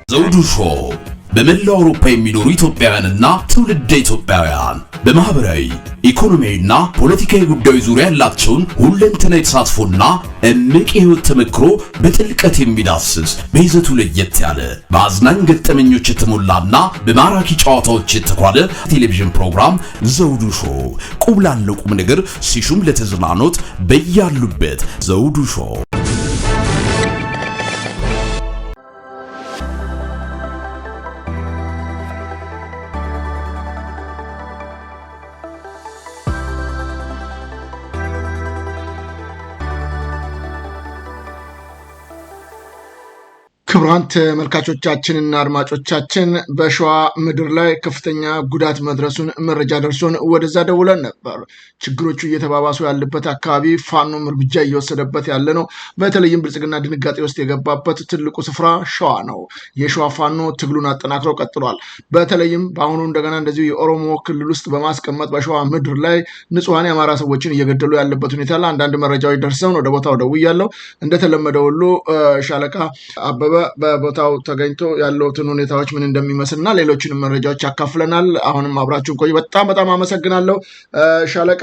ዘውዱ ሾው በመላው አውሮፓ የሚኖሩ ኢትዮጵያውያንና ትውልደ ኢትዮጵያውያን በማህበራዊ ኢኮኖሚያዊና ፖለቲካዊ ጉዳዮች ዙሪያ ያላቸውን ሁለንተናዊ ተሳትፎና እምቅ የህይወት ተመክሮ በጥልቀት የሚዳስስ በይዘቱ ለየት ያለ በአዝናኝ ገጠመኞች የተሞላና በማራኪ ጨዋታዎች የተኳለ ቴሌቪዥን ፕሮግራም ዘውዱ ሾው። ቁም ላለው ቁም ነገር ሲሹም ለተዝናኖት በያሉበት ዘውዱ ሾው። ክቡራን ተመልካቾቻችንና አድማጮቻችን በሸዋ ምድር ላይ ከፍተኛ ጉዳት መድረሱን መረጃ ደርሶን ወደዛ ደውለን ነበር። ችግሮቹ እየተባባሱ ያለበት አካባቢ ፋኖም እርምጃ እየወሰደበት ያለ ነው። በተለይም ብልጽግና ድንጋጤ ውስጥ የገባበት ትልቁ ስፍራ ሸዋ ነው። የሸዋ ፋኖ ትግሉን አጠናክረው ቀጥሏል። በተለይም በአሁኑ እንደገና እንደዚሁ የኦሮሞ ክልል ውስጥ በማስቀመጥ በሸዋ ምድር ላይ ንጹሐን የአማራ ሰዎችን እየገደሉ ያለበት ሁኔታ ላይ አንዳንድ መረጃዎች ደርሰውን ወደ ቦታው ደውያለሁ። እንደተለመደው ሁሉ ሻለቃ አበበ በቦታው ተገኝቶ ያለውትን ሁኔታዎች ምን እንደሚመስልና ሌሎችንም መረጃዎች ያካፍለናል። አሁንም አብራችሁን ቆዩ። በጣም አመሰግናለሁ ሻለቃ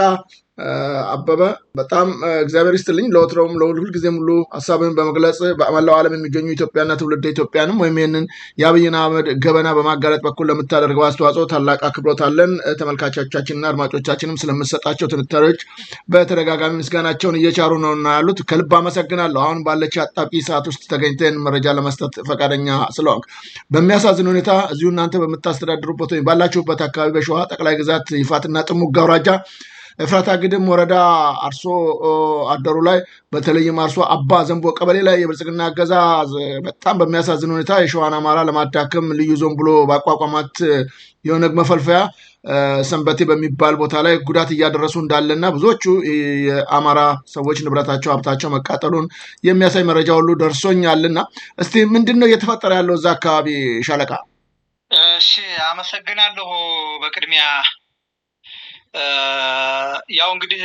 አበበ። በጣም እግዚአብሔር ይስጥልኝ። ለወትሮም ለሁል ጊዜም ሁሉ ሀሳብን በመግለጽ በመላው ዓለም የሚገኙ ኢትዮጵያና ትውልደ ኢትዮጵያንም ወይም ይህንን የአብይን አህመድ ገበና በማጋለጥ በኩል ለምታደርገው አስተዋጽኦ ታላቅ አክብሮት አለን። ተመልካቾቻችንና አድማጮቻችንም ስለምሰጣቸው ትንታኔዎች በተደጋጋሚ ምስጋናቸውን እየቻሩ ነውና ያሉት ከልብ አመሰግናለሁ። አሁን ባለች አጣቂ ሰዓት ውስጥ ተገኝተን መረጃ ለመስጠት ፈቃደኛ ስለሆንክ በሚያሳዝን ሁኔታ እዚሁ እናንተ በምታስተዳድሩበት ወይም ባላችሁበት አካባቢ በሸዋ ጠቅላይ ግዛት ይፋትና ጥሙጋ አውራጃ ኤፍራታ ግድም ወረዳ አርሶ አደሩ ላይ በተለይም አርሶ አባ ዘንቦ ቀበሌ ላይ የብልጽግና አገዛዝ በጣም በሚያሳዝን ሁኔታ የሸዋን አማራ ለማዳከም ልዩ ዞን ብሎ ባቋቋማት የኦነግ መፈልፈያ ሰንበቴ በሚባል ቦታ ላይ ጉዳት እያደረሱ እንዳለና ብዙዎቹ የአማራ ሰዎች ንብረታቸው፣ ሀብታቸው መቃጠሉን የሚያሳይ መረጃ ሁሉ ደርሶኛልና እስቲ ምንድን ነው እየተፈጠረ ያለው እዛ አካባቢ ሻለቃ? እሺ አመሰግናለሁ። በቅድሚያ ያው እንግዲህ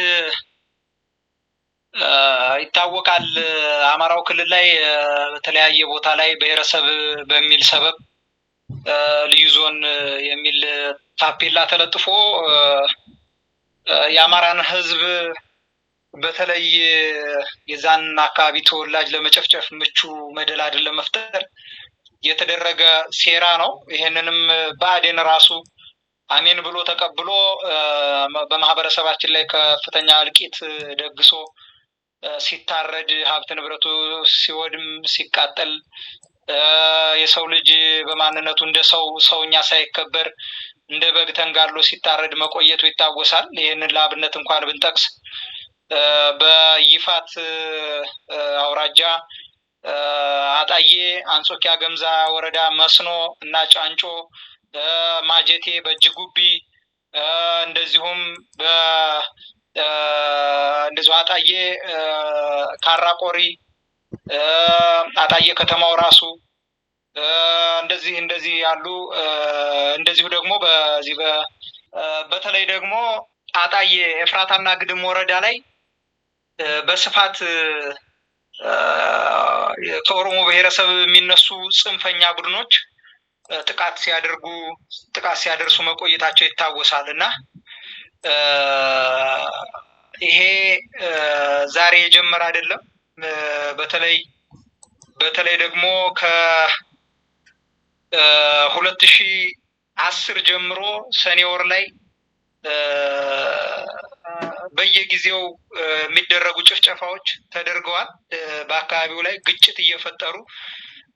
ይታወቃል አማራው ክልል ላይ በተለያየ ቦታ ላይ ብሔረሰብ በሚል ሰበብ ልዩ ዞን የሚል ታፔላ ተለጥፎ የአማራን ሕዝብ በተለይ የዛን አካባቢ ተወላጅ ለመጨፍጨፍ ምቹ መደላድል ለመፍጠር የተደረገ ሴራ ነው። ይሄንንም ብአዴን ራሱ አሜን ብሎ ተቀብሎ በማህበረሰባችን ላይ ከፍተኛ እልቂት ደግሶ ሲታረድ ሀብት ንብረቱ ሲወድም ሲቃጠል የሰው ልጅ በማንነቱ እንደ ሰውኛ ሳይከበር እንደ በግ ተንጋሎ ሲታረድ መቆየቱ ይታወሳል። ይህንን ለአብነት እንኳን ብንጠቅስ በይፋት አውራጃ አጣዬ፣ አንጾኪያ ገምዛ ወረዳ መስኖ እና ጫንጮ፣ ማጀቴ፣ በጅጉቢ እንደዚሁም እንደዚሁ አጣዬ፣ ካራቆሪ፣ አጣዬ ከተማው ራሱ እንደዚህ ያሉ እንደዚሁ ደግሞ በተለይ ደግሞ አጣዬ ኤፍራታና ግድም ወረዳ ላይ በስፋት ከኦሮሞ ብሔረሰብ የሚነሱ ጽንፈኛ ቡድኖች ጥቃት ሲያደርሱ መቆየታቸው ይታወሳል እና ይሄ ዛሬ የጀመረ አይደለም። በተለይ ደግሞ ከ2010 ጀምሮ ሰኔ ወር ላይ በየጊዜው የሚደረጉ ጭፍጨፋዎች ተደርገዋል። በአካባቢው ላይ ግጭት እየፈጠሩ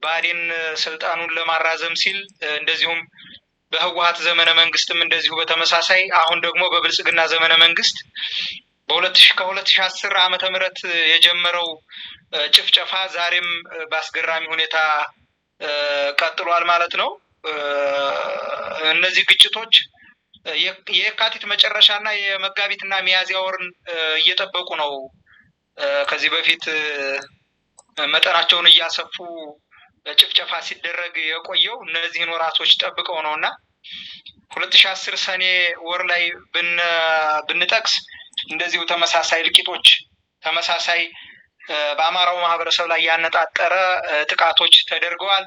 ብአዴን ስልጣኑን ለማራዘም ሲል እንደዚሁም በህወሓት ዘመነ መንግስትም እንደዚሁ በተመሳሳይ አሁን ደግሞ በብልጽግና ዘመነ መንግስት ከ2010 ዓመተ ምህረት የጀመረው ጭፍጨፋ ዛሬም በአስገራሚ ሁኔታ ቀጥሏል ማለት ነው። እነዚህ ግጭቶች የካቲት መጨረሻና የመጋቢትና ሚያዝያ ወርን እየጠበቁ ነው። ከዚህ በፊት መጠናቸውን እያሰፉ ጭፍጨፋ ሲደረግ የቆየው እነዚህን ወራቶች ጠብቀው ነውና 2010 ሰኔ ወር ላይ ብንጠቅስ እንደዚሁ ተመሳሳይ እልቂቶች፣ ተመሳሳይ በአማራው ማህበረሰብ ላይ ያነጣጠረ ጥቃቶች ተደርገዋል።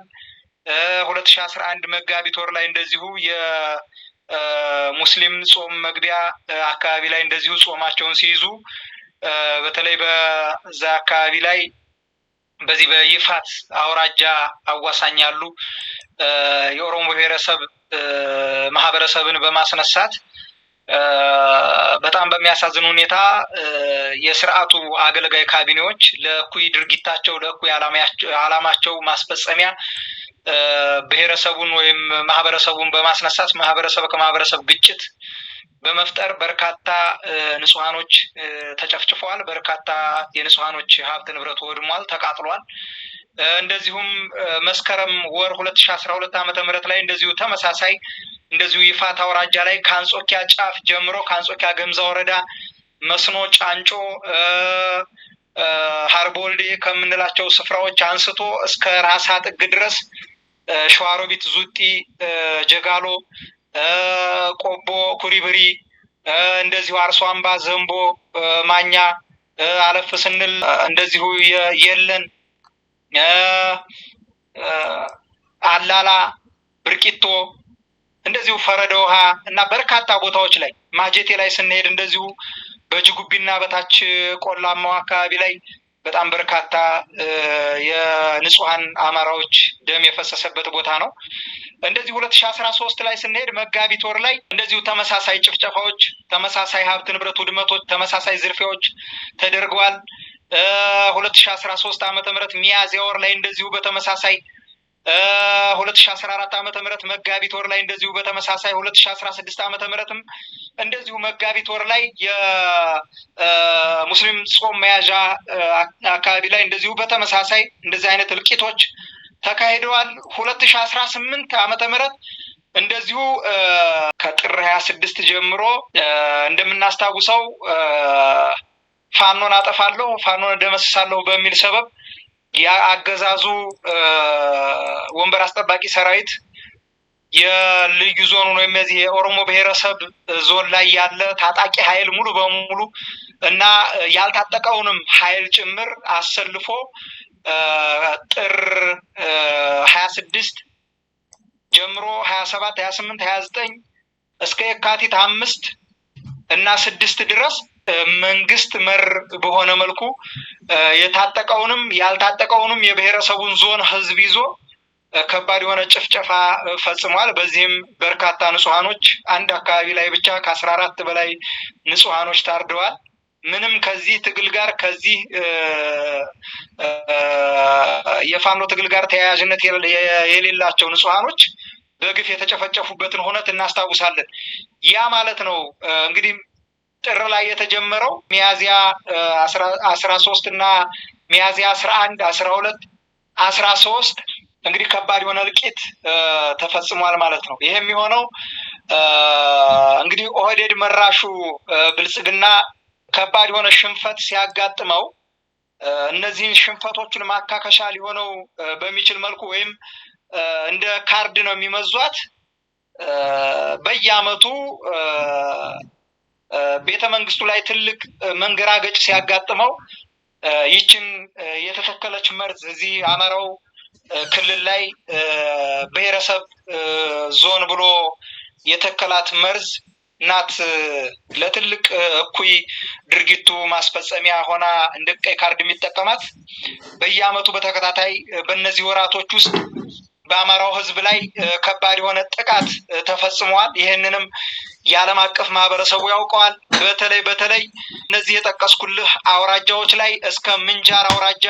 2011 መጋቢት ወር ላይ እንደዚሁ የሙስሊም ጾም መግቢያ አካባቢ ላይ እንደዚሁ ጾማቸውን ሲይዙ በተለይ በዛ አካባቢ ላይ በዚህ በይፋት አውራጃ አዋሳኝ ያሉ የኦሮሞ ብሔረሰብ ማህበረሰብን በማስነሳት በጣም በሚያሳዝን ሁኔታ የስርዓቱ አገልጋይ ካቢኔዎች ለእኩይ ድርጊታቸው ለእኩይ ዓላማቸው ማስፈጸሚያ ብሔረሰቡን ወይም ማህበረሰቡን በማስነሳት ማህበረሰብ ከማህበረሰብ ግጭት በመፍጠር በርካታ ንጹሃኖች ተጨፍጭፈዋል። በርካታ የንጹሃኖች ሀብት ንብረት ወድሟል፣ ተቃጥሏል። እንደዚሁም መስከረም ወር 2012 ዓ.ም ላይ እንደዚሁ ተመሳሳይ እንደዚሁ ይፋት አውራጃ ላይ ከአንጾኪያ ጫፍ ጀምሮ ከአንጾኪያ ገምዛ ወረዳ መስኖ ጫንጮ ሃርቦልዴ ከምንላቸው ስፍራዎች አንስቶ እስከ ራሳ ጥግ ድረስ ሸዋሮቢት፣ ዙጢ፣ ጀጋሎ፣ ቆቦ፣ ኩሪብሪ እንደዚሁ አርሶ አምባ፣ ዘንቦ፣ ማኛ አለፍ ስንል እንደዚሁ የለን አላላ፣ ብርቂቶ እንደዚሁ ፈረደ ውሃ እና በርካታ ቦታዎች ላይ ማጀቴ ላይ ስንሄድ እንደዚሁ በጅጉቢና በታች ቆላማው አካባቢ ላይ በጣም በርካታ የንጹሃን አማራዎች ደም የፈሰሰበት ቦታ ነው። እንደዚህ 2013 ላይ ስንሄድ መጋቢት ወር ላይ እንደዚሁ ተመሳሳይ ጭፍጨፋዎች፣ ተመሳሳይ ሀብት ንብረት ውድመቶች፣ ተመሳሳይ ዝርፊያዎች ተደርገዋል። 2013 ዓ.ም ሚያዝያ ወር ላይ እንደዚሁ በተመሳሳይ 2014 ዓ.ም መጋቢት ወር ላይ እንደዚሁ በተመሳሳይ 2016 ዓ.ም እንደዚሁ መጋቢት ወር ላይ የሙስሊም ጾም መያዣ አካባቢ ላይ እንደዚሁ በተመሳሳይ እንደዚህ አይነት እልቂቶች ተካሂደዋል። 2018 ዓ.ም እንደዚሁ ከጥር 26 ጀምሮ እንደምናስታውሰው ፋኖን አጠፋለሁ፣ ፋኖን ደመስሳለሁ በሚል ሰበብ የአገዛዙ ወንበር አስጠባቂ ሰራዊት የልዩ ዞኑ ነው የሚያዚህ የኦሮሞ ብሔረሰብ ዞን ላይ ያለ ታጣቂ ኃይል ሙሉ በሙሉ እና ያልታጠቀውንም ኃይል ጭምር አሰልፎ ጥር 26 ጀምሮ 27፣ 28፣ 29 እስከ የካቲት 5 እና 6 ድረስ መንግስት መር በሆነ መልኩ የታጠቀውንም ያልታጠቀውንም የብሔረሰቡን ዞን ህዝብ ይዞ ከባድ የሆነ ጭፍጨፋ ፈጽሟል። በዚህም በርካታ ንጹሃኖች አንድ አካባቢ ላይ ብቻ ከ14 በላይ ንጹሃኖች ታርደዋል። ምንም ከዚህ ትግል ጋር ከዚህ የፋኖ ትግል ጋር ተያያዥነት የሌላቸው ንጹሃኖች በግፍ የተጨፈጨፉበትን ሁነት እናስታውሳለን። ያ ማለት ነው እንግዲህ ጥር ላይ የተጀመረው ሚያዚያ 13 እና ሚያዚያ 11፣ 12፣ 13 እንግዲህ ከባድ የሆነ እልቂት ተፈጽሟል ማለት ነው። ይሄ የሚሆነው እንግዲህ ኦህዴድ መራሹ ብልጽግና ከባድ የሆነ ሽንፈት ሲያጋጥመው እነዚህን ሽንፈቶችን ማካከሻ ሊሆነው በሚችል መልኩ ወይም እንደ ካርድ ነው የሚመዟት በየአመቱ ቤተ መንግስቱ ላይ ትልቅ መንገራገጭ ሲያጋጥመው ይችን የተተከለች መርዝ እዚህ አማራው ክልል ላይ ብሔረሰብ ዞን ብሎ የተከላት መርዝ ናት ለትልቅ እኩይ ድርጊቱ ማስፈጸሚያ ሆና እንደ ቀይ ካርድ የሚጠቀማት። በየአመቱ በተከታታይ በእነዚህ ወራቶች ውስጥ በአማራው ህዝብ ላይ ከባድ የሆነ ጥቃት ተፈጽሟል። ይህንንም የዓለም አቀፍ ማህበረሰቡ ያውቀዋል። በተለይ እነዚህ የጠቀስኩልህ አውራጃዎች ላይ እስከ ምንጃር አውራጃ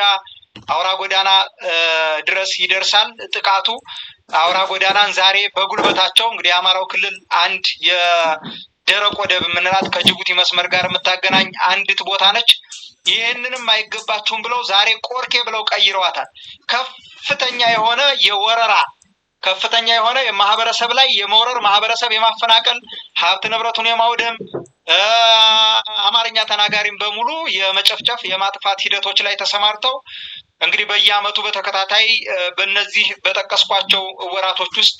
አውራ ጎዳና ድረስ ይደርሳል ጥቃቱ። አውራ ጎዳናን ዛሬ በጉልበታቸው እንግዲህ የአማራው ክልል አንድ የደረቅ ወደብ የምንላት ከጅቡቲ መስመር ጋር የምታገናኝ አንዲት ቦታ ነች። ይህንንም አይገባችሁም ብለው ዛሬ ቆርኬ ብለው ቀይረዋታል። ከፍተኛ የሆነ የወረራ ከፍተኛ የሆነ የማህበረሰብ ላይ የመውረር ማህበረሰብ የማፈናቀል ሀብት ንብረቱን የማውደም አማርኛ ተናጋሪም በሙሉ የመጨፍጨፍ የማጥፋት ሂደቶች ላይ ተሰማርተው እንግዲህ በየአመቱ በተከታታይ በእነዚህ በጠቀስኳቸው ወራቶች ውስጥ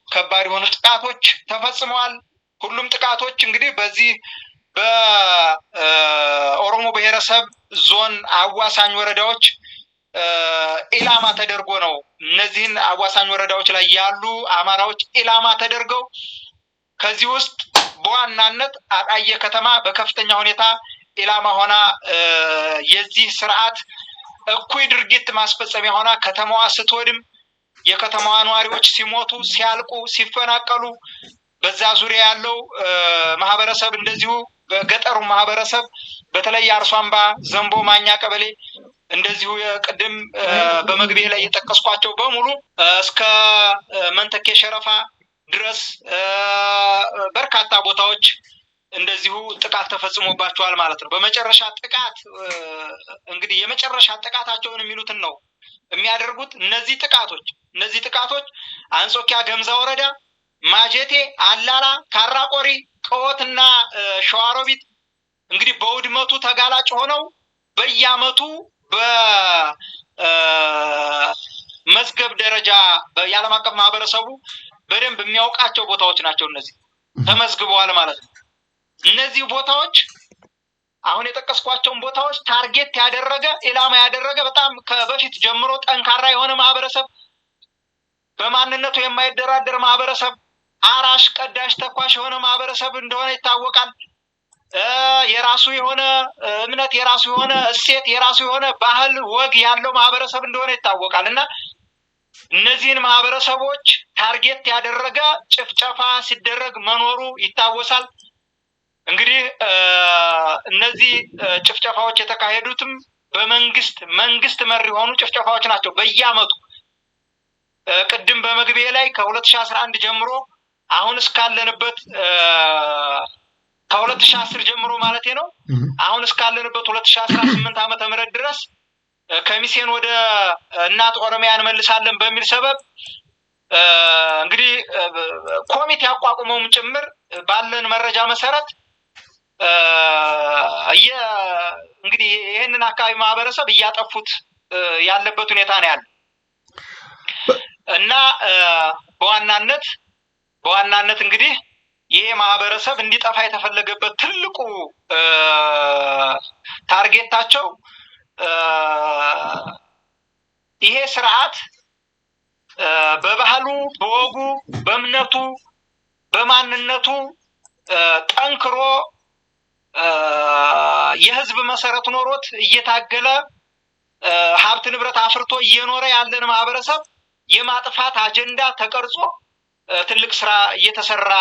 ከባድ የሆኑ ጥቃቶች ተፈጽመዋል። ሁሉም ጥቃቶች እንግዲህ በዚህ በኦሮሞ ብሔረሰብ ዞን አዋሳኝ ወረዳዎች ኢላማ ተደርጎ ነው። እነዚህን አዋሳኝ ወረዳዎች ላይ ያሉ አማራዎች ኢላማ ተደርገው ከዚህ ውስጥ በዋናነት አጣዬ ከተማ በከፍተኛ ሁኔታ ኢላማ ሆና የዚህ ስርዓት እኩይ ድርጊት ማስፈጸሚያ ሆና ከተማዋ ስትወድም የከተማዋ ነዋሪዎች ሲሞቱ፣ ሲያልቁ፣ ሲፈናቀሉ በዛ ዙሪያ ያለው ማህበረሰብ እንደዚሁ በገጠሩ ማህበረሰብ በተለይ አርሶ አምባ ዘንቦ ማኛ ቀበሌ እንደዚሁ የቅድም በመግቢያ ላይ የጠቀስኳቸው በሙሉ እስከ መንተኬ ሸረፋ ድረስ በርካታ ቦታዎች እንደዚሁ ጥቃት ተፈጽሞባቸዋል ማለት ነው። በመጨረሻ ጥቃት እንግዲህ የመጨረሻ ጥቃታቸውን የሚሉትን ነው የሚያደርጉት። እነዚህ ጥቃቶች አንጾኪያ ገምዛ ወረዳ፣ ማጀቴ፣ አላላ፣ ካራቆሪ፣ ቀወትና ሸዋሮቢት እንግዲህ በውድመቱ ተጋላጭ ሆነው በየዓመቱ በመዝገብ ደረጃ የዓለም አቀፍ ማህበረሰቡ በደንብ የሚያውቃቸው ቦታዎች ናቸው። እነዚህ ተመዝግበዋል ማለት ነው። እነዚህ ቦታዎች አሁን የጠቀስኳቸውን ቦታዎች ታርጌት ያደረገ ኢላማ ያደረገ በጣም ከበፊት ጀምሮ ጠንካራ የሆነ ማህበረሰብ፣ በማንነቱ የማይደራደር ማህበረሰብ፣ አራሽ ቀዳሽ ተኳሽ የሆነ ማህበረሰብ እንደሆነ ይታወቃል። የራሱ የሆነ እምነት፣ የራሱ የሆነ እሴት፣ የራሱ የሆነ ባህል ወግ ያለው ማህበረሰብ እንደሆነ ይታወቃል እና እነዚህን ማህበረሰቦች ታርጌት ያደረገ ጭፍጨፋ ሲደረግ መኖሩ ይታወሳል። እንግዲህ እነዚህ ጭፍጨፋዎች የተካሄዱትም በመንግስት መር የሆኑ ጭፍጨፋዎች ናቸው። በየዓመቱ ቅድም በመግቢያ ላይ ከ2011 ጀምሮ አሁን እስካለንበት ከ2010 ጀምሮ ማለት ነው አሁን እስካለንበት 2018 ዓመተ ምህረት ድረስ ከሚሴን ወደ እናት ኦሮሚያ እንመልሳለን በሚል ሰበብ እንግዲህ ኮሚቴ አቋቁመውም ጭምር ባለን መረጃ መሰረት እንግዲህ ይሄንን አካባቢ ማህበረሰብ እያጠፉት ያለበት ሁኔታ ነው ያለው እና በዋናነት እንግዲህ ይሄ ማህበረሰብ እንዲጠፋ የተፈለገበት ትልቁ ታርጌታቸው ይሄ ስርዓት በባህሉ፣ በወጉ፣ በእምነቱ፣ በማንነቱ ጠንክሮ የህዝብ መሰረት ኖሮት እየታገለ ሀብት ንብረት አፍርቶ እየኖረ ያለን ማህበረሰብ የማጥፋት አጀንዳ ተቀርጾ ትልቅ ስራ እየተሰራ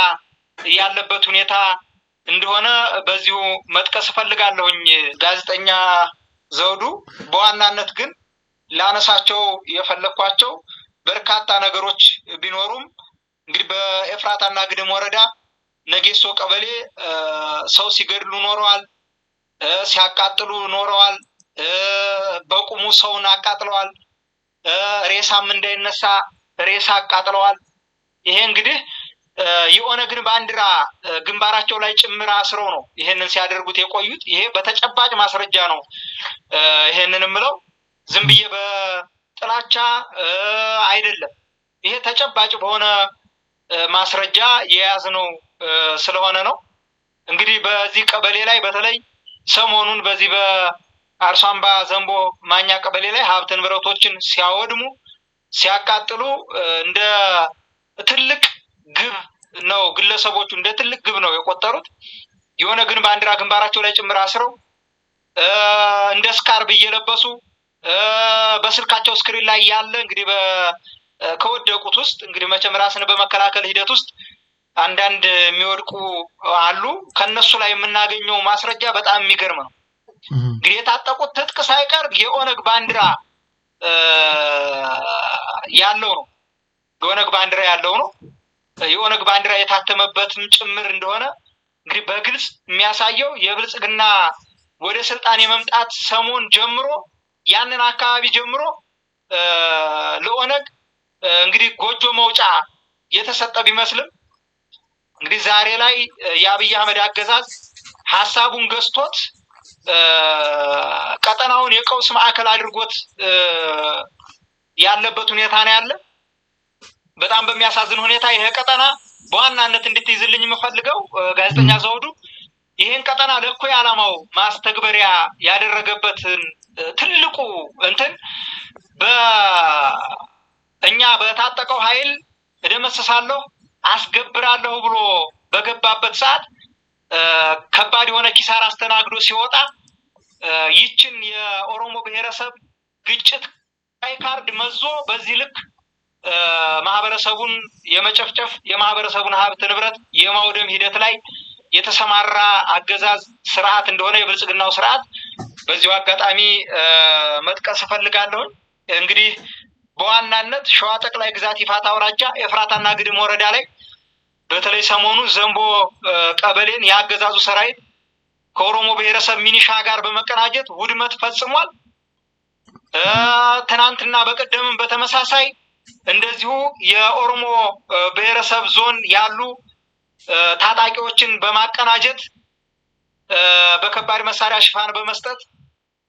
ያለበት ሁኔታ እንደሆነ በዚሁ መጥቀስ ፈልጋለሁኝ። ጋዜጠኛ ዘውዱ፣ በዋናነት ግን ላነሳቸው የፈለኳቸው በርካታ ነገሮች ቢኖሩም እንግዲህ በኤፍራታና ግድም ወረዳ ነጌሶ ቀበሌ ሰው ሲገድሉ ኖረዋል፣ ሲያቃጥሉ ኖረዋል፣ በቁሙ ሰውን አቃጥለዋል፣ ሬሳም እንዳይነሳ ሬሳ አቃጥለዋል። ይሄ እንግዲህ የኦነግን ባንዲራ ግንባራቸው ላይ ጭምር አስረው ነው ይሄንን ሲያደርጉት የቆዩት። ይሄ በተጨባጭ ማስረጃ ነው ይሄንን የምለው፣ ዝም ብዬ በጥላቻ አይደለም። ይሄ ተጨባጭ በሆነ ማስረጃ የያዝነው ስለሆነ ነው። እንግዲህ በዚህ ቀበሌ ላይ በተለይ ሰሞኑን በዚህ በአርሶ አምባ ዘንቦ ማኛ ቀበሌ ላይ ሀብት ንብረቶችን ሲያወድሙ ሲያቃጥሉ እንደ ትልቅ ግብ ነው ግለሰቦቹ እንደ ትልቅ ግብ ነው የቆጠሩት። የሆነ ግን ባንዲራ ግንባራቸው ላይ ጭምር አስረው እንደ ስካርብ እየለበሱ በስልካቸው ስክሪን ላይ ያለ እንግዲህ ከወደቁት ውስጥ እንግዲህ መቼም ራስን በመከላከል ሂደት ውስጥ አንዳንድ የሚወድቁ አሉ። ከነሱ ላይ የምናገኘው ማስረጃ በጣም የሚገርም ነው። እንግዲህ የታጠቁት ትጥቅ ሳይቀር የኦነግ ባንዲራ ያለው ነው። የኦነግ ባንዲራ ያለው ነው። የኦነግ ባንዲራ የታተመበትም ጭምር እንደሆነ እንግዲህ በግልጽ የሚያሳየው የብልጽግና ወደ ስልጣን የመምጣት ሰሞን ጀምሮ ያንን አካባቢ ጀምሮ ለኦነግ እንግዲህ ጎጆ መውጫ የተሰጠ ቢመስልም እንግዲህ ዛሬ ላይ የአብይ አህመድ አገዛዝ ሐሳቡን ገዝቶት ቀጠናውን የቀውስ ማዕከል አድርጎት ያለበት ሁኔታ ነው ያለ። በጣም በሚያሳዝን ሁኔታ ይሄ ቀጠና በዋናነት እንድትይዝልኝ የምፈልገው ጋዜጠኛ ዘውዱ ይሄን ቀጠና ለእኩይ ዓላማው ማስተግበሪያ ያደረገበትን ትልቁ እንትን በእኛ በታጠቀው ኃይል እደመስሳለሁ አስገብራለሁ ብሎ በገባበት ሰዓት ከባድ የሆነ ኪሳራ አስተናግዶ ሲወጣ ይችን የኦሮሞ ብሔረሰብ ግጭት ቀይ ካርድ መዞ በዚህ ልክ ማህበረሰቡን የመጨፍጨፍ የማህበረሰቡን ሀብት ንብረት የማውደም ሂደት ላይ የተሰማራ አገዛዝ ስርዓት እንደሆነ የብልጽግናው ስርዓት በዚሁ አጋጣሚ መጥቀስ ፈልጋለሁ። እንግዲህ በዋናነት ሸዋ ጠቅላይ ግዛት ይፋት አውራጃ ኤፍራታና ግድም ወረዳ ላይ በተለይ ሰሞኑ ዘንቦ ቀበሌን ያገዛዙ ሰራዊት ከኦሮሞ ብሔረሰብ ሚኒሻ ጋር በመቀናጀት ውድመት ፈጽሟል። ትናንትና በቀደምም በተመሳሳይ እንደዚሁ የኦሮሞ ብሔረሰብ ዞን ያሉ ታጣቂዎችን በማቀናጀት በከባድ መሳሪያ ሽፋን በመስጠት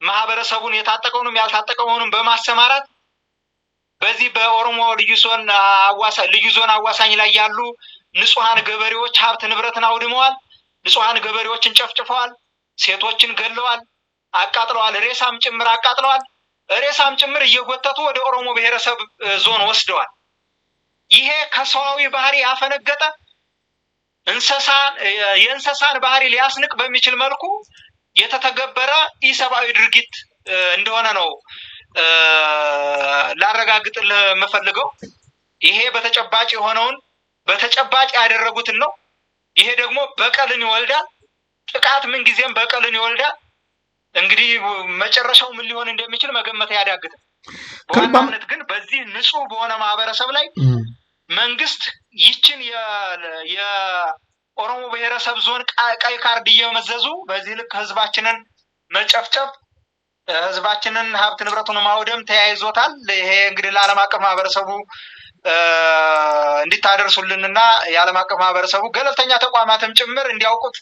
ማህበረሰቡን የታጠቀውንም ያልታጠቀውንም በማሰማራት በዚህ በኦሮሞ ልዩ ዞን አዋሳኝ ላይ ያሉ ንጹሃን ገበሬዎች ሀብት ንብረትን አውድመዋል። ንጹሃን ገበሬዎችን ጨፍጭፈዋል። ሴቶችን ገለዋል፣ አቃጥለዋል፣ ሬሳም ጭምር አቃጥለዋል። ሬሳም ጭምር እየጎተቱ ወደ ኦሮሞ ብሔረሰብ ዞን ወስደዋል። ይሄ ከሰዋዊ ባህሪ ያፈነገጠ የእንስሳን ባህሪ ሊያስንቅ በሚችል መልኩ የተተገበረ ኢሰብአዊ ድርጊት እንደሆነ ነው ላረጋግጥልህ የምፈልገው። ይሄ በተጨባጭ የሆነውን በተጨባጭ ያደረጉትን ነው። ይሄ ደግሞ በቀልን ይወልዳል። ጥቃት ምን ጊዜም በቀልን ይወልዳል። እንግዲህ መጨረሻው ምን ሊሆን እንደሚችል መገመት ያዳግታል። በዋናነት ግን በዚህ ንጹህ በሆነ ማህበረሰብ ላይ መንግስት ይችን የኦሮሞ ብሔረሰብ ዞን ቀይ ካርድ እየመዘዙ በዚህ ልክ ህዝባችንን መጨፍጨፍ፣ ህዝባችንን ሀብት ንብረቱን ማውደም ተያይዞታል። ይሄ እንግዲህ ለዓለም አቀፍ ማህበረሰቡ እንዲታደርሱልንና የዓለም አቀፍ ማህበረሰቡ ገለልተኛ ተቋማትም ጭምር እንዲያውቁት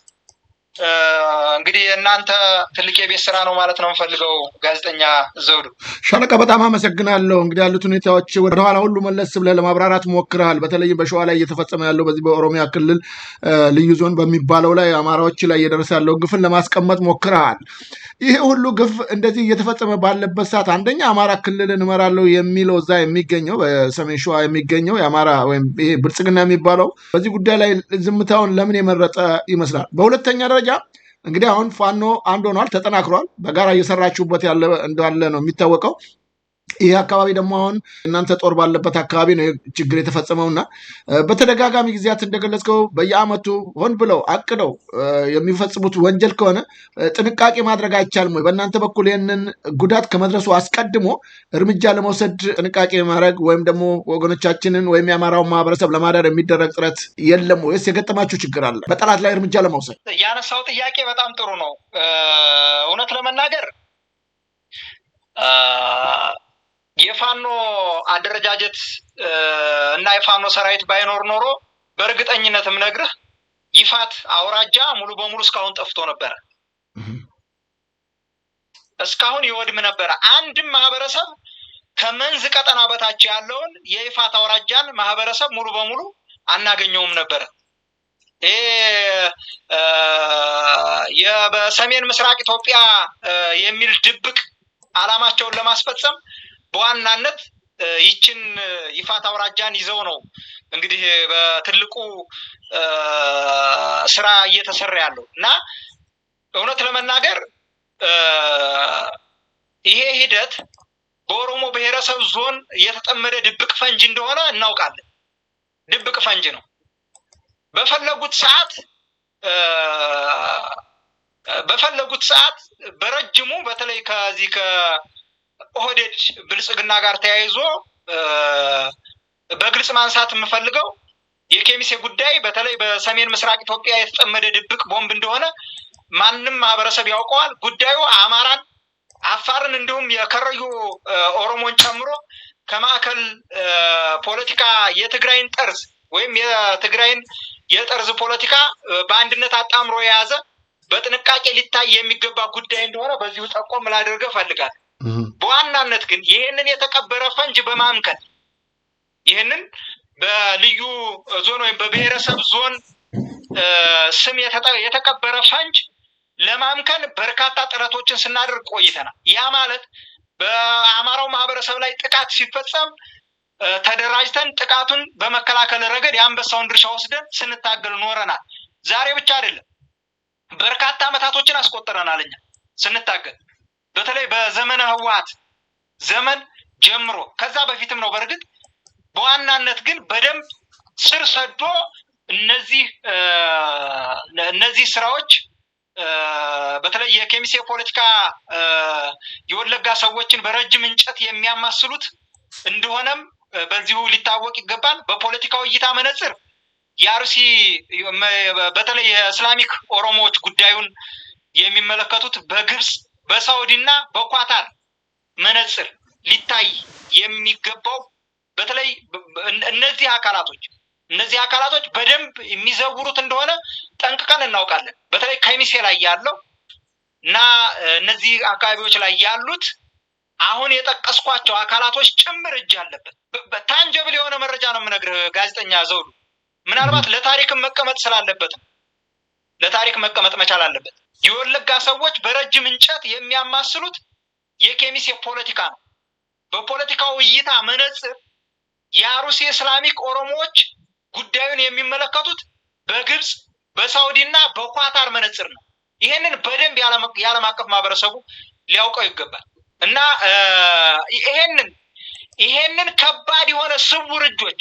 እንግዲህ እናንተ ትልቅ የቤት ስራ ነው ማለት ነው የምፈልገው። ጋዜጠኛ ዘውዱ ሻለቃ በጣም አመሰግናለሁ። እንግዲህ ያሉት ሁኔታዎች ወደኋላ ሁሉ መለስ ብለህ ለማብራራት ሞክረሃል። በተለይም በሸዋ ላይ እየተፈጸመ ያለው በዚህ በኦሮሚያ ክልል ልዩ ዞን በሚባለው ላይ አማራዎች ላይ እየደረሰ ያለው ግፍን ለማስቀመጥ ሞክረሃል። ይሄ ሁሉ ግፍ እንደዚህ እየተፈጸመ ባለበት ሰዓት አንደኛ አማራ ክልልን እመራለሁ የሚለው እዛ የሚገኘው በሰሜን ሸዋ የሚገኘው የአማራ ወይም ይሄ ብልጽግና የሚባለው በዚህ ጉዳይ ላይ ዝምታውን ለምን የመረጠ ይመስላል? በሁለተኛ ደረጃ እንግዲህ አሁን ፋኖ አንድ ሆኗል፣ ተጠናክሯል። በጋራ እየሰራችሁበት ያለ እንዳለ ነው የሚታወቀው። ይህ አካባቢ ደግሞ አሁን እናንተ ጦር ባለበት አካባቢ ነው ችግር የተፈጸመውና በተደጋጋሚ ጊዜያት እንደገለጽከው በየአመቱ ሆን ብለው አቅደው የሚፈጽሙት ወንጀል ከሆነ ጥንቃቄ ማድረግ አይቻልም ወይ? በእናንተ በኩል ይህንን ጉዳት ከመድረሱ አስቀድሞ እርምጃ ለመውሰድ ጥንቃቄ ማድረግ ወይም ደግሞ ወገኖቻችንን ወይም የአማራውን ማህበረሰብ ለማዳር የሚደረግ ጥረት የለም ወይስ የገጠማችሁ ችግር አለ በጠላት ላይ እርምጃ ለመውሰድ? ያነሳው ጥያቄ በጣም ጥሩ ነው። እውነት ለመናገር የፋኖ አደረጃጀት እና የፋኖ ሰራዊት ባይኖር ኖሮ በእርግጠኝነትም ነግርህ ይፋት አውራጃ ሙሉ በሙሉ እስካሁን ጠፍቶ ነበረ። እስካሁን ይወድም ነበረ። አንድም ማህበረሰብ ከመንዝ ቀጠና በታች ያለውን የይፋት አውራጃን ማህበረሰብ ሙሉ በሙሉ አናገኘውም ነበረ። በሰሜን ምስራቅ ኢትዮጵያ የሚል ድብቅ ዓላማቸውን ለማስፈጸም በዋናነት ይችን ይፋት አውራጃን ይዘው ነው እንግዲህ በትልቁ ስራ እየተሰራ ያለው እና እውነት ለመናገር ይሄ ሂደት በኦሮሞ ብሔረሰብ ዞን የተጠመደ ድብቅ ፈንጅ እንደሆነ እናውቃለን። ድብቅ ፈንጅ ነው። በፈለጉት ሰዓት በረጅሙ በተለይ ከዚህ ከኦህዴድ ብልጽግና ጋር ተያይዞ በግልጽ ማንሳት የምፈልገው የኬሚሴ ጉዳይ በተለይ በሰሜን ምስራቅ ኢትዮጵያ የተጠመደ ድብቅ ቦምብ እንደሆነ ማንም ማህበረሰብ ያውቀዋል። ጉዳዩ አማራን፣ አፋርን እንዲሁም የከረዩ ኦሮሞን ጨምሮ ከማዕከል ፖለቲካ የትግራይን ጠርዝ ወይም የትግራይን የጠርዝ ፖለቲካ በአንድነት አጣምሮ የያዘ በጥንቃቄ ሊታይ የሚገባ ጉዳይ እንደሆነ በዚሁ ጠቆም ላደርገው ፈልጋለሁ። በዋናነት ግን ይህንን የተቀበረ ፈንጅ በማምከል ይህንን በልዩ ዞን ወይም በብሔረሰብ ዞን ስም የተቀበረ ፈንጅ ለማምከን በርካታ ጥረቶችን ስናደርግ ቆይተናል። ያ ማለት በአማራው ማህበረሰብ ላይ ጥቃት ሲፈጸም ተደራጅተን ጥቃቱን በመከላከል ረገድ የአንበሳውን ድርሻ ወስደን ስንታገል ኖረናል። ዛሬ ብቻ አይደለም፣ በርካታ ዓመታቶችን አስቆጥረናል እኛ ስንታገል። በተለይ በዘመነ ህወሓት ዘመን ጀምሮ ከዛ በፊትም ነው በርግጥ። በዋናነት ግን በደንብ ስር ሰዶ እነዚህ ስራዎች በተለይ የኬሚሴ ፖለቲካ የወለጋ ሰዎችን በረጅም እንጨት የሚያማስሉት እንደሆነም በዚሁ ሊታወቅ ይገባል። በፖለቲካው እይታ መነጽር የአርሲ በተለይ የእስላሚክ ኦሮሞዎች ጉዳዩን የሚመለከቱት በግብጽ በሳውዲና በኳታር መነጽር ሊታይ የሚገባው በተለይ እነዚህ አካላቶች በደንብ የሚዘውሩት እንደሆነ ጠንቅቀን እናውቃለን። በተለይ ከሚሴ ላይ ያለው እና እነዚህ አካባቢዎች ላይ ያሉት አሁን የጠቀስኳቸው አካላቶች ጭምር እጅ አለበት። ታንጀብል የሆነ መረጃ ነው የምነግርህ ጋዜጠኛ ዘውዱ። ምናልባት ለታሪክም መቀመጥ ስላለበት ለታሪክ መቀመጥ መቻል አለበት። የወለጋ ሰዎች በረጅም እንጨት የሚያማስሉት የኬሚሴ ፖለቲካ ነው። በፖለቲካው እይታ መነጽር የአሩሲ እስላሚክ ኦሮሞዎች ጉዳዩን የሚመለከቱት በግብጽ በሳውዲና በኳታር መነጽር ነው። ይሄንን በደንብ የዓለም አቀፍ ማህበረሰቡ ሊያውቀው ይገባል እና ይሄንን ከባድ የሆነ ስውር እጆች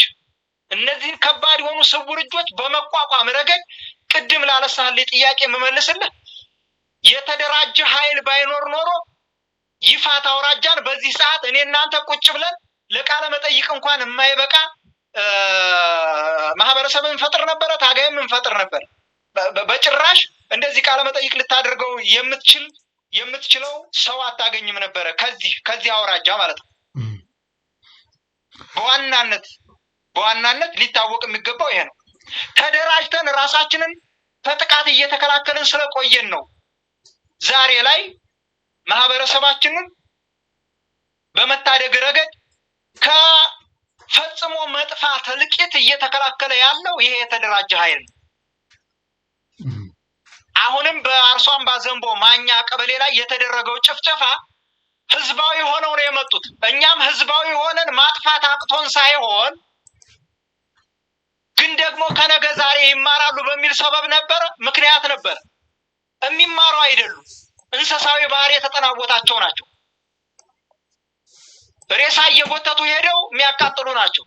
እነዚህን ከባድ የሆኑ ስውር እጆች በመቋቋም ረገድ ቅድም ላነሳህልኝ ጥያቄ የምመልስልህ የተደራጀ ኃይል ባይኖር ኖሮ ይፋት አውራጃን በዚህ ሰዓት እኔ እናንተ ቁጭ ብለን ለቃለ መጠይቅ እንኳን የማይበቃ ማህበረሰብን እንፈጥር ነበረ፣ ታጋይም እንፈጥር ነበር። በጭራሽ እንደዚህ ቃለ መጠይቅ ልታደርገው የምትችለው ሰው አታገኝም ነበረ ከዚህ አውራጃ ማለት ነው። በዋናነት ሊታወቅ የሚገባው ይሄ ነው። ተደራጅተን ራሳችንን ከጥቃት እየተከላከልን ስለቆየን ነው ዛሬ ላይ ማህበረሰባችንን በመታደግ ረገድ ከፈጽሞ መጥፋት እልቂት እየተከላከለ ያለው ይሄ የተደራጀ ኃይል ነው። አሁንም በአርሶ አምባ ዘንቦ ማኛ ቀበሌ ላይ የተደረገው ጭፍጨፋ ህዝባዊ ሆነው ነው የመጡት። እኛም ህዝባዊ ሆነን ማጥፋት አቅቶን ሳይሆን ግን ደግሞ ከነገ ዛሬ ይማራሉ በሚል ሰበብ ነበር፣ ምክንያት ነበር። የሚማሩ አይደሉም። እንስሳዊ ባህሪ የተጠናወታቸው ናቸው። ሬሳ እየጎተቱ ሄደው የሚያቃጥሉ ናቸው።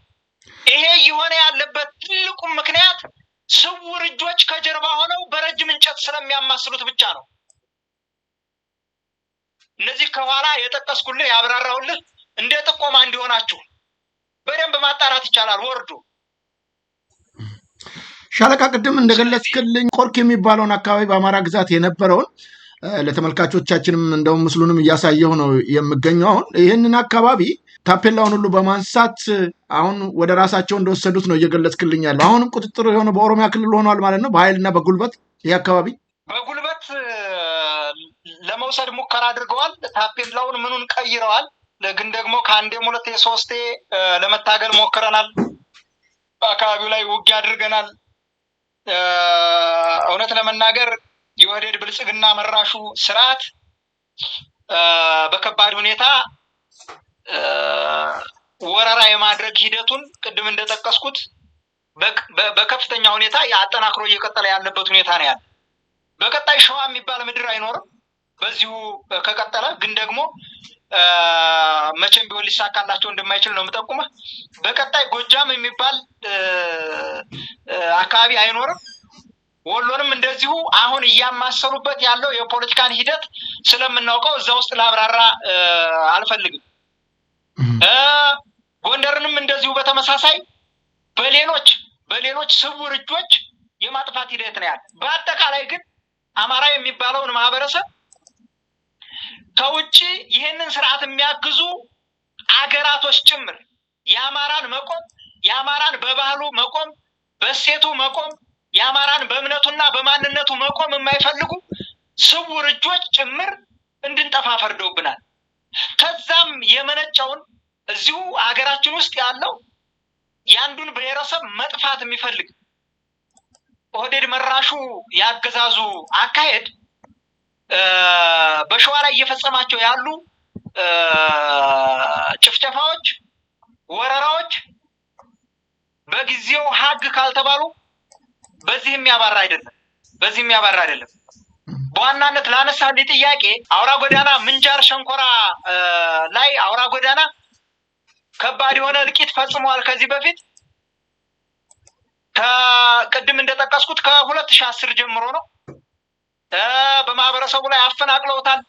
ይሄ የሆነ ያለበት ትልቁ ምክንያት ስውር እጆች ከጀርባ ሆነው በረጅም እንጨት ስለሚያማስሉት ብቻ ነው። እነዚህ ከኋላ የጠቀስኩልህ ያብራራሁልህ እንደ ጥቆማ እንዲሆናችሁ በደንብ ማጣራት ይቻላል። ወርዱ ሻለቃ ቅድም እንደገለጽክልኝ ቆርክ የሚባለውን አካባቢ በአማራ ግዛት የነበረውን ለተመልካቾቻችንም እንደውም ምስሉንም እያሳየው ነው የምገኘው። አሁን ይህንን አካባቢ ታፔላውን ሁሉ በማንሳት አሁን ወደ ራሳቸው እንደወሰዱት ነው እየገለጽክልኝ ያለው። አሁንም ቁጥጥሩ የሆነ በኦሮሚያ ክልል ሆኗል ማለት ነው። በኃይልና በጉልበት ይህ አካባቢ በጉልበት ለመውሰድ ሙከራ አድርገዋል። ታፔላውን ምኑን ቀይረዋል። ግን ደግሞ ከአንዴም ሁለቴ ሶስቴ ለመታገል ሞክረናል። በአካባቢው ላይ ውጊያ አድርገናል። እውነት ለመናገር የወህዴድ ብልጽግና መራሹ ስርዓት በከባድ ሁኔታ ወረራ የማድረግ ሂደቱን ቅድም እንደጠቀስኩት በከፍተኛ ሁኔታ አጠናክሮ እየቀጠለ ያለበት ሁኔታ ነው ያለ። በቀጣይ ሸዋ የሚባል ምድር አይኖርም በዚሁ ከቀጠለ። ግን ደግሞ መቼም ቢሆን ሊሳካላቸው እንደማይችል ነው የምጠቁመው። በቀጣይ ጎጃም የሚባል አካባቢ አይኖርም። ወሎንም እንደዚሁ አሁን እያማሰሉበት ያለው የፖለቲካን ሂደት ስለምናውቀው እዛ ውስጥ ላብራራ አልፈልግም። ጎንደርንም እንደዚሁ በተመሳሳይ በሌሎች ስውር እጆች የማጥፋት ሂደት ነው ያለ። በአጠቃላይ ግን አማራ የሚባለውን ማህበረሰብ ከውጭ ይህንን ስርዓት የሚያግዙ አገራቶች ጭምር የአማራን መቆም፣ የአማራን በባህሉ መቆም፣ በሴቱ መቆም፣ የአማራን በእምነቱና በማንነቱ መቆም የማይፈልጉ ስውር እጆች ጭምር እንድንጠፋ ፈርደውብናል። ከዛም የመነጨውን እዚሁ አገራችን ውስጥ ያለው የአንዱን ብሔረሰብ መጥፋት የሚፈልግ ኦህዴድ መራሹ ያገዛዙ አካሄድ በሸዋ ላይ እየፈጸማቸው ያሉ ጭፍጨፋዎች፣ ወረራዎች በጊዜው ሀግ ካልተባሉ በዚህም ያባራ አይደለም። በዋናነት ላነሳልኝ ጥያቄ አውራ ጎዳና ምንጃር ሸንኮራ ላይ አውራ ጎዳና ከባድ የሆነ እልቂት ፈጽመዋል። ከዚህ በፊት ከቅድም እንደጠቀስኩት ከ2010 ጀምሮ ነው። በማህበረሰቡ ላይ አፈናቅለውታል።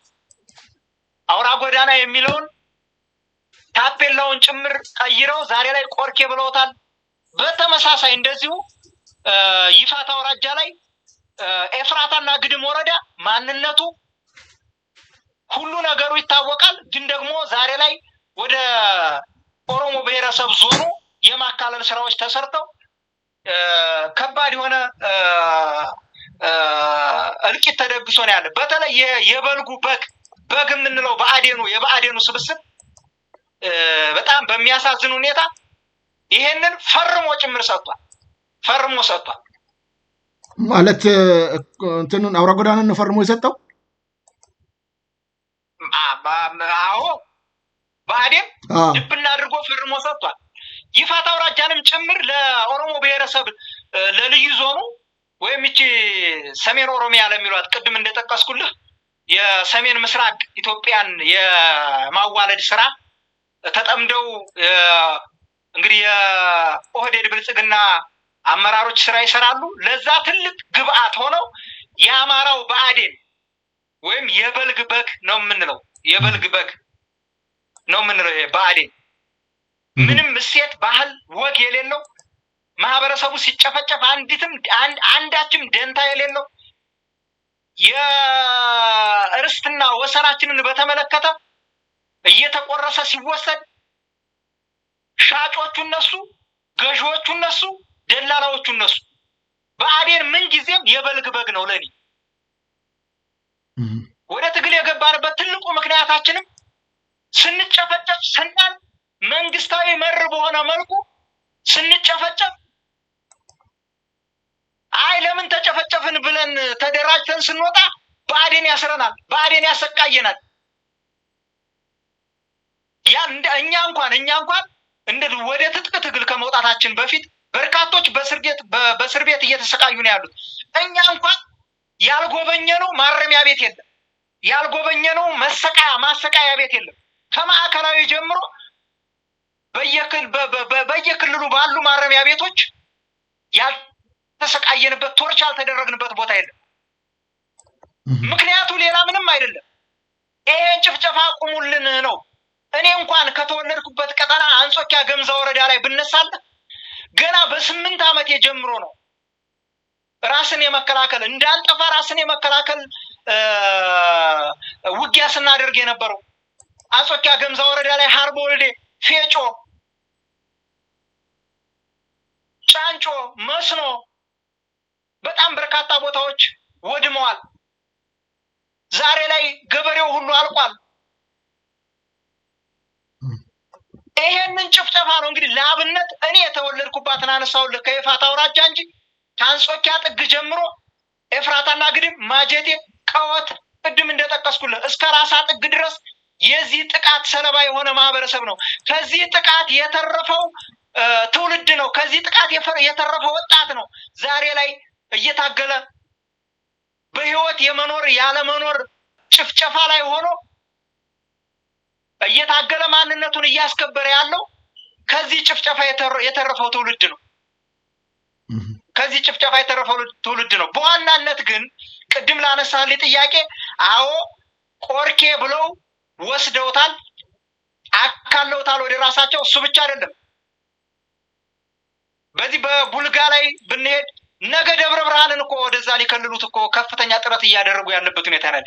አውራ ጎዳና የሚለውን ታፔላውን ጭምር ቀይረው ዛሬ ላይ ቆርኬ ብለውታል። በተመሳሳይ እንደዚሁ ይፋት አውራጃ ላይ ኤፍራታና ግድም ወረዳ ማንነቱ ሁሉ ነገሩ ይታወቃል። ግን ደግሞ ዛሬ ላይ ወደ ኦሮሞ ብሔረሰብ ዞኑ የማካለል ስራዎች ተሰርተው ከባድ የሆነ እልቂት ተደግሶ ነው ያለ። በተለይ የበልጉ በግ የምንለው የብአዴኑ ስብስብ በጣም በሚያሳዝን ሁኔታ ይሄንን ፈርሞ ጭምር ሰጥቷል። ማለት እንትኑን አውራ ጎዳናን ፈርሞ የሰጠው አዎ ብአዴን ድብና አድርጎ ፈርሞ ሰጥቷል። ይፋት አውራጃንም ጭምር ለኦሮሞ ብሔረሰብ ለልዩ ዞኑ ወይም እቺ ሰሜን ኦሮሚያ ለሚሏት ቅድም እንደጠቀስኩልህ የሰሜን ምስራቅ ኢትዮጵያን የማዋለድ ስራ ተጠምደው እንግዲህ የኦህዴድ ብልጽግና አመራሮች ስራ ይሰራሉ። ለዛ ትልቅ ግብአት ሆነው የአማራው ብአዴን ወይም የበልግ በግ ነው የምንለው ይሄ ብአዴን ምንም እሴት፣ ባህል፣ ወግ የሌለው ማህበረሰቡ ሲጨፈጨፍ አንዳችም ደንታ የሌለው የእርስትና ወሰናችንን በተመለከተ እየተቆረሰ ሲወሰድ ሻጮቹ እነሱ፣ ገዢዎቹ እነሱ፣ ደላላዎቹ እነሱ። ብአዴን ምን ጊዜም የበልግ በግ ነው ለኔ። ወደ ትግል የገባንበት ትልቁ ምክንያታችንም ስንጨፈጨፍ ስናል መንግስታዊ መር በሆነ መልኩ ስንጨፈጨፍ ለምን ተጨፈጨፍን ብለን ተደራጅተን ስንወጣ ብአዴን ያስረናል፣ ብአዴን ያሰቃየናል። እኛ እንኳን ወደ ትጥቅ ትግል ከመውጣታችን በፊት በርካቶች በእስር ቤት እየተሰቃዩ ነው ያሉት። እኛ እንኳን ያልጎበኘነው ማረሚያ ቤት የለም፣ ያልጎበኘነው ማሰቃያ ቤት የለም። ከማዕከላዊ ጀምሮ በየክልሉ ባሉ ማረሚያ ቤቶች ያልተሰቃየንበት ቶርች ያልተደረግንበት ቦታ የለም። ምክንያቱ ሌላ ምንም አይደለም። ይሄን ጭፍጨፋ አቁሙልን ነው። እኔ እንኳን ከተወለድኩበት ቀጠና አንጾኪያ ገምዛ ወረዳ ላይ ብነሳለ ገና በ8 ዓመቴ ጀምሮ ነው ራስን የመከላከል እንዳንጠፋ ራስን የመከላከል ውጊያ ስናደርግ የነበረው። አንጾኪያ ገምዛ ወረዳ ላይ ሀርቦ ወልዴ፣ ፌጮ፣ ጫንጮ፣ መስኖ በጣም በርካታ ቦታዎች ወድመዋል። ዛሬ ላይ ገበሬው ሁሉ አልቋል። ይሄንን ጭፍጨፋ ነው እንግዲህ ለአብነት እኔ የተወለድኩባትን አነሳውልህ ከይፋት አውራጃ እንጂ ከአንጾኪያ ጥግ ጀምሮ ኤፍራታና ግድም፣ ማጀቴ፣ ቀወት ቅድም እንደጠቀስኩልህ እስከ ራሳ ጥግ ድረስ የዚህ ጥቃት ሰለባ የሆነ ማህበረሰብ ነው። ከዚህ ጥቃት የተረፈው ትውልድ ነው። ከዚህ ጥቃት የተረፈው ወጣት ነው። ዛሬ ላይ እየታገለ በህይወት የመኖር ያለመኖር ጭፍጨፋ ላይ ሆኖ እየታገለ ማንነቱን እያስከበረ ያለው ከዚህ ጭፍጨፋ የተረፈው ትውልድ ነው። ከዚህ ጭፍጨፋ የተረፈው ትውልድ ነው። በዋናነት ግን ቅድም ላነሳልኝ ጥያቄ ቆርኬ ብለው ወስደውታል፣ አካለውታል ወደ ራሳቸው። እሱ ብቻ አይደለም። በዚህ በቡልጋ ላይ ብንሄድ ነገ ደብረ ብርሃንን እኮ ወደዛ ሊከልሉት እኮ ከፍተኛ ጥረት እያደረጉ ያለበት ሁኔታ ነው።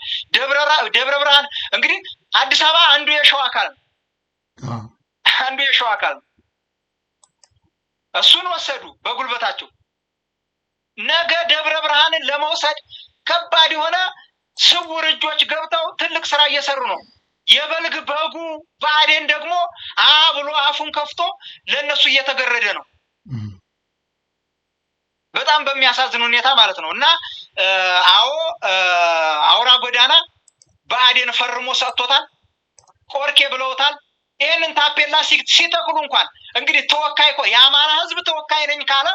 ደብረ ብርሃን እንግዲህ አዲስ አበባ አንዱ የሸዋ አካል ነው። እሱን ወሰዱ በጉልበታቸው። ነገ ደብረ ብርሃንን ለመውሰድ ከባድ የሆነ ስውር እጆች ገብተው ትልቅ ስራ እየሰሩ ነው። የበልግ በጉ ብአዴን ደግሞ ብሎ አፉን ከፍቶ ለነሱ እየተገረደ ነው። በጣም በሚያሳዝን ሁኔታ ማለት ነው። እና አዎ አውራ ጎዳና ብአዴን ፈርሞ ሰጥቶታል፣ ቆርኬ ብለውታል። ይሄንን ታፔላ ሲተክሉ እንኳን እንግዲህ ተወካይ የአማራ ህዝብ ተወካይ ነኝ ካለ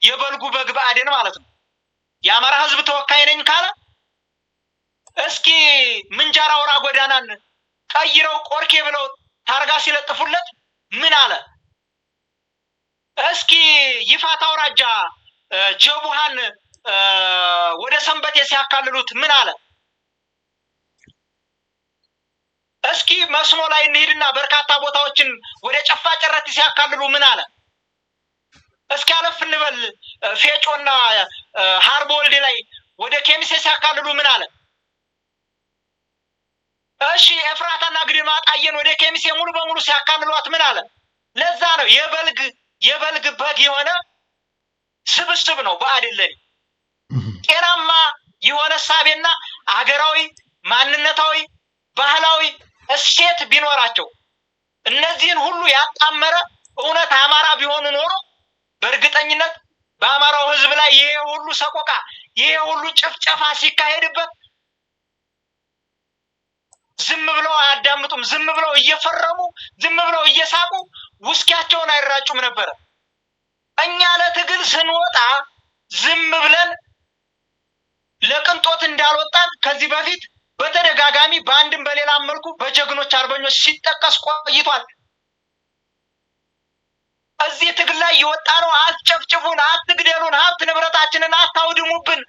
የበልጉ በግ ብአዴን ማለት ነው። የአማራ ህዝብ ተወካይ ነኝ ካለ እስኪ ምንጃር አውራ ጎዳናን ቀይረው ቆርኬ ብለው ታርጋ ሲለጥፉለት ምን አለ? እስኪ ይፋት አውራጃ ጀቡሃን ወደ ሰንበቴ ሲያካልሉት ምን አለ? እስኪ መስኖ ላይ እንሂድና በርካታ ቦታዎችን ወደ ጨፋ ጨረቲ ሲያካልሉ ምን አለ? እስኪ አለፍ እንበል ፌጮና ሃርቦ ወልዴ ላይ ወደ ኬሚሴ ሲያካልሉ ምን አለ? እሺ ኤፍራታና ግድማ ጣየን ወደ ኬሚሴ ሙሉ በሙሉ ሲያካልሏት ምን አለ? ለዛ ነው የበልግ በግ የሆነ ስብስብ ነው ብአዴን ለኔ። ጤናማ የሆነ ሳቤና አገራዊ ማንነታዊ ባህላዊ እሴት ቢኖራቸው እነዚህን ሁሉ ያጣመረ እውነት አማራ ቢሆኑ ኖሮ በእርግጠኝነት በአማራው ህዝብ ላይ ይሄ ሁሉ ሰቆቃ ይሄ ሁሉ ጭፍጨፋ ሲካሄድበት ዝም ብለው አያዳምጡም። ዝም ብለው እየፈረሙ ዝም ብለው እየሳቁ ውስኪያቸውን አይራጩም ነበር። እኛ ለትግል ስንወጣ ዝም ብለን ለቅንጦት እንዳልወጣን ከዚህ በፊት በተደጋጋሚ በአንድም በሌላ መልኩ በጀግኖች አርበኞች ሲጠቀስ ቆይቷል። እዚህ ትግል ላይ የወጣ ነው አትጨፍጭፉን፣ አትግደሉን፣ ሀብት ንብረታችንን አታውድሙብን።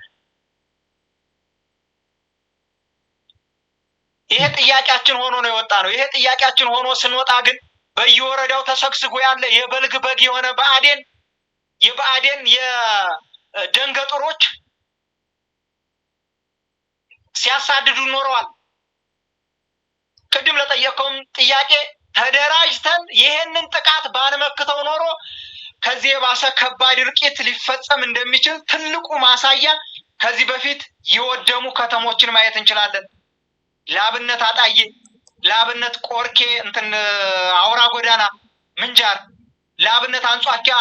ይሄ ጥያቄያችን ሆኖ ነው የወጣ ነው። ይሄ ጥያቄያችን ሆኖ ስንወጣ ግን በየወረዳው ተሰግስጎ ያለ የበልግ በግ የሆነ የብአዴን የደንገጡሮች ሲያሳድዱ ኖረዋል። ቅድም ለጠየቀውም ጥያቄ ተደራጅተን ይሄንን ጥቃት ባንመክተው ኖሮ ከዚህ የባሰ ከባድ እልቂት ሊፈጸም እንደሚችል ትልቁ ማሳያ ከዚህ በፊት የወደሙ ከተሞችን ማየት እንችላለን። ለአብነት አጣዬ፣ ለአብነት ቆርኬ አውራ ጎዳና ምንጃር፣ ለአብነት አንጾኪያ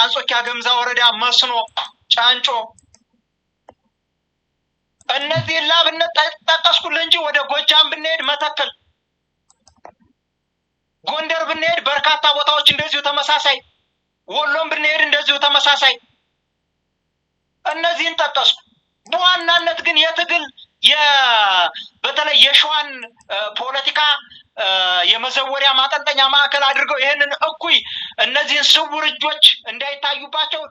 ገምዛ ወረዳ መስኖ፣ ጫንጮ፣ እነዚህን ለአብነት ጠቀስኩልህ እንጂ ወደ ጎጃም ብንሄድ መተከል፣ ጎንደር ብንሄድ በርካታ ቦታዎች እንደዚሁ ተመሳሳይ፣ ወሎም ብንሄድ እንደዚሁ ተመሳሳይ። እነዚህን ጠቀስኩ። በዋናነት ግን የትግል በተለይ የሸዋን ፖለቲካ የመዘወሪያ ማጠንጠኛ ማዕከል አድርገው ይህንን እነዚህን ስውር እጆች እንዳይታዩባቸው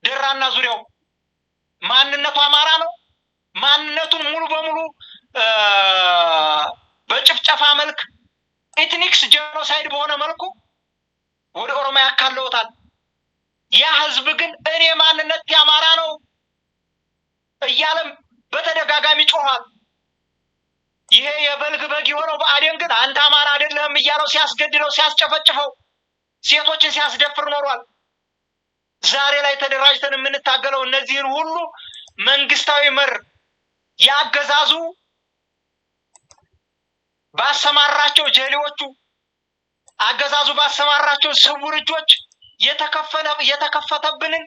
ደራና ዙሪያው ማንነቱ አማራ ነው። ማንነቱን ሙሉ በሙሉ በጭፍጨፋ መልክ ኤትኒክስ ጄኖሳይድ በሆነ መልኩ ወደ ኦሮሚያ ያካለውታል። ያ ህዝብ ግን እኔ ማንነት የአማራ ነው እያለም በተደጋጋሚ ጮኋል። ይሄ የበልግ በግ የሆነው ብአዴን ግን አንተ አማራ አይደለህም እያለው ሲያስገድለው፣ ሲያስጨፈጭፈው፣ ሴቶችን ሲያስደፍር ኖሯል። ዛሬ ላይ ተደራጅተን የምንታገለው እነዚህን ሁሉ መንግስታዊ መር ያገዛዙ ባሰማራቸው ጀሌዎቹ አገዛዙ ባሰማራቸው ስውር እጆች የተከፈተብንን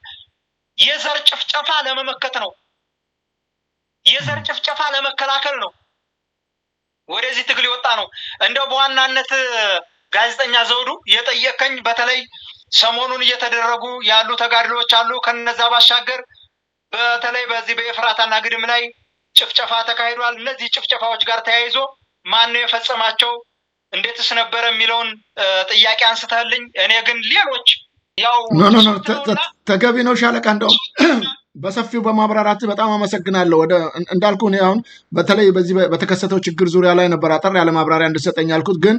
የዘር ጭፍጨፋ ለመመከት ነው። የዘር ጭፍጨፋ ለመከላከል ነው ወደዚህ ትግል የወጣ ነው። እንደው በዋናነት ጋዜጠኛ ዘውዱ የጠየቀኝ በተለይ ሰሞኑን እየተደረጉ ያሉ ተጋድሎች አሉ። ከነዛ ባሻገር በተለይ በዚህ በኤፍራታና ግድም ላይ ጭፍጨፋ ተካሂዷል። እነዚህ ጭፍጨፋዎች ጋር ተያይዞ ማን ነው የፈጸማቸው፣ እንዴትስ ነበር የሚለውን ጥያቄ አንስተህልኝ፣ እኔ ግን ሌሎች ያው ተገቢ ነው ሻለቃ እንደው በሰፊው በማብራራት በጣም አመሰግናለሁ። እንዳልኩ እኔ አሁን በተለይ በዚህ በተከሰተው ችግር ዙሪያ ላይ ነበር አጠር ያለ ማብራሪያ እንድሰጠኝ ያልኩት፣ ግን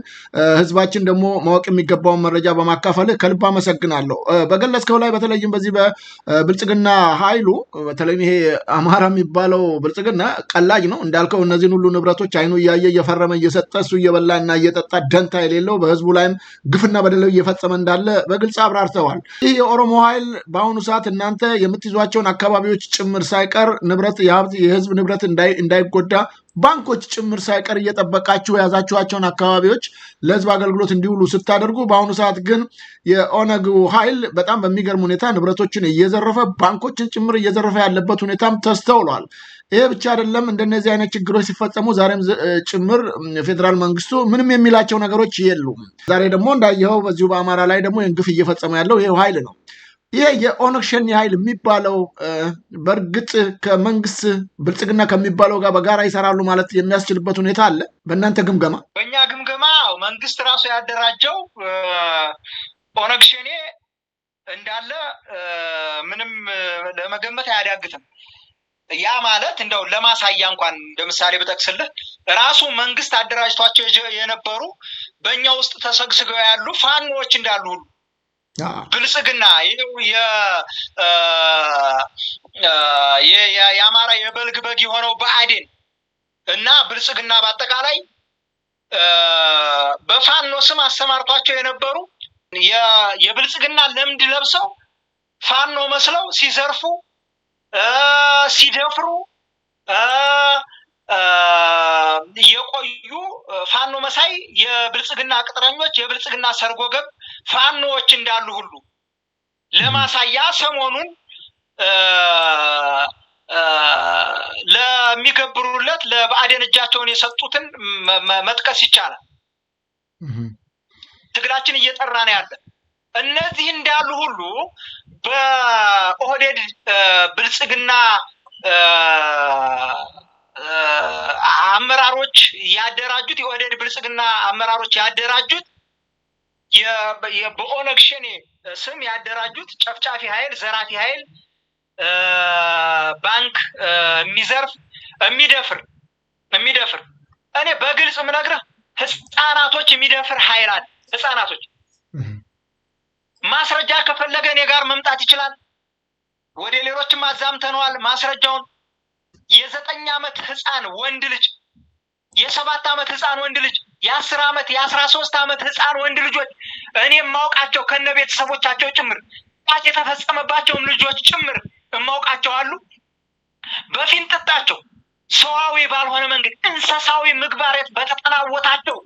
ህዝባችን ደግሞ ማወቅ የሚገባውን መረጃ በማካፈልህ ከልብ አመሰግናለሁ። በገለጽከው ላይ በተለይም በዚህ በብልጽግና ኃይሉ በተለይም ይሄ አማራ የሚባለው ብልጽግና ቀላጅ ነው እንዳልከው፣ እነዚህን ሁሉ ንብረቶች አይኑ እያየ እየፈረመ እየሰጠ እሱ እየበላና እየጠጣ ደንታ የሌለው በህዝቡ ላይም ግፍና በደል እየፈጸመ እንዳለ በግልጽ አብራርተዋል። ይህ የኦሮሞ ኃይል በአሁኑ ሰዓት እናንተ የምትይዟቸውን አካባቢ አካባቢዎች ጭምር ሳይቀር ንብረት የህዝብ ንብረት እንዳይጎዳ ባንኮች ጭምር ሳይቀር እየጠበቃችሁ የያዛችኋቸውን አካባቢዎች ለህዝብ አገልግሎት እንዲውሉ ስታደርጉ፣ በአሁኑ ሰዓት ግን የኦነግ ኃይል በጣም በሚገርም ሁኔታ ንብረቶችን እየዘረፈ ባንኮችን ጭምር እየዘረፈ ያለበት ሁኔታም ተስተውሏል። ይሄ ብቻ አይደለም። እንደነዚህ አይነት ችግሮች ሲፈጸሙ ዛሬም ጭምር ፌዴራል መንግስቱ ምንም የሚላቸው ነገሮች የሉም። ዛሬ ደግሞ እንዳየኸው በዚሁ በአማራ ላይ ደግሞ ግፍ እየፈጸመ ያለው ይሄው ኃይል ነው። ይሄ የኦነግ ሸኔ ኃይል የሚባለው በእርግጥ ከመንግስት ብልጽግና ከሚባለው ጋር በጋራ ይሰራሉ ማለት የሚያስችልበት ሁኔታ አለ በእናንተ ግምገማ? በእኛ ግምገማ መንግስት ራሱ ያደራጀው ኦነግ ሸኔ እንዳለ ምንም ለመገመት አያዳግትም። ያ ማለት እንደው ለማሳያ እንኳን ለምሳሌ ብጠቅስልህ ራሱ መንግስት አደራጅቷቸው የነበሩ በእኛ ውስጥ ተሰግስገው ያሉ ፋኖዎች እንዳሉ ሁሉ ብልጽግና የአማራ የበልግ በግ የሆነው ብአዴን እና ብልጽግና በአጠቃላይ በፋኖ ስም አሰማርቷቸው የነበሩ የብልጽግና ልምድ ለብሰው ፋኖ መስለው ሲዘርፉ ሲደፍሩ የቆዩ ፋኖ መሳይ የብልጽግና ቅጥረኞች የብልጽግና ሰርጎ ገብ ፋኖዎች እንዳሉ ሁሉ ለማሳያ ሰሞኑን ለሚገብሩለት ለብአዴን እጃቸውን የሰጡትን መጥቀስ ይቻላል። ትግላችን እየጠራ ነው ያለ። እነዚህ እንዳሉ ሁሉ በኦህዴድ ብልጽግና አመራሮች ያደራጁት የኦህዴድ ብልጽግና አመራሮች ያደራጁት በኦነግ ሸኔ ስም ያደራጁት ጨፍጫፊ ኃይል፣ ዘራፊ ኃይል፣ ባንክ የሚዘርፍ የሚደፍር እኔ በግልጽ ምነግርህ ህፃናቶች የሚደፍር ኃይል አለ። ህፃናቶች ማስረጃ ከፈለገ እኔ ጋር መምጣት ይችላል። ወደ ሌሎችም አዛምተነዋል ማስረጃውን። የ9 ዓመት ህፃን ወንድ ልጅ፣ የ7 ዓመት ህፃን ወንድ ልጅ፣ የ10 ዓመት የ13 ዓመት ህፃን ወንድ ልጆች እኔ የማውቃቸው ከነ ቤተሰቦቻቸው ጭምር ጣት የተፈጸመባቸውም ልጆች ጭምር የማውቃቸው አሉ። በፊንጥጣቸው ሰዋዊ ባልሆነ መንገድ እንስሳዊ ምግባሬት በተጠናወታቸው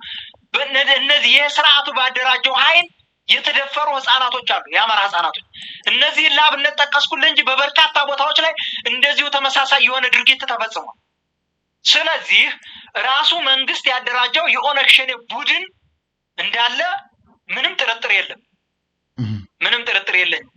እነዚህ የስርዓቱ ባደራጀው ኃይል የተደፈሩ ህፃናቶች አሉ፣ የአማራ ህፃናቶች። እነዚህን ላብነት ጠቀስኩልህ እንጂ በበርካታ ቦታዎች ላይ እንደዚሁ ተመሳሳይ የሆነ ድርጊት ተፈጽሟል። ስለዚህ ራሱ መንግስት ያደራጀው የኦነግ ሸኔ ቡድን እንዳለ ምንም ጥርጥር የለኝም።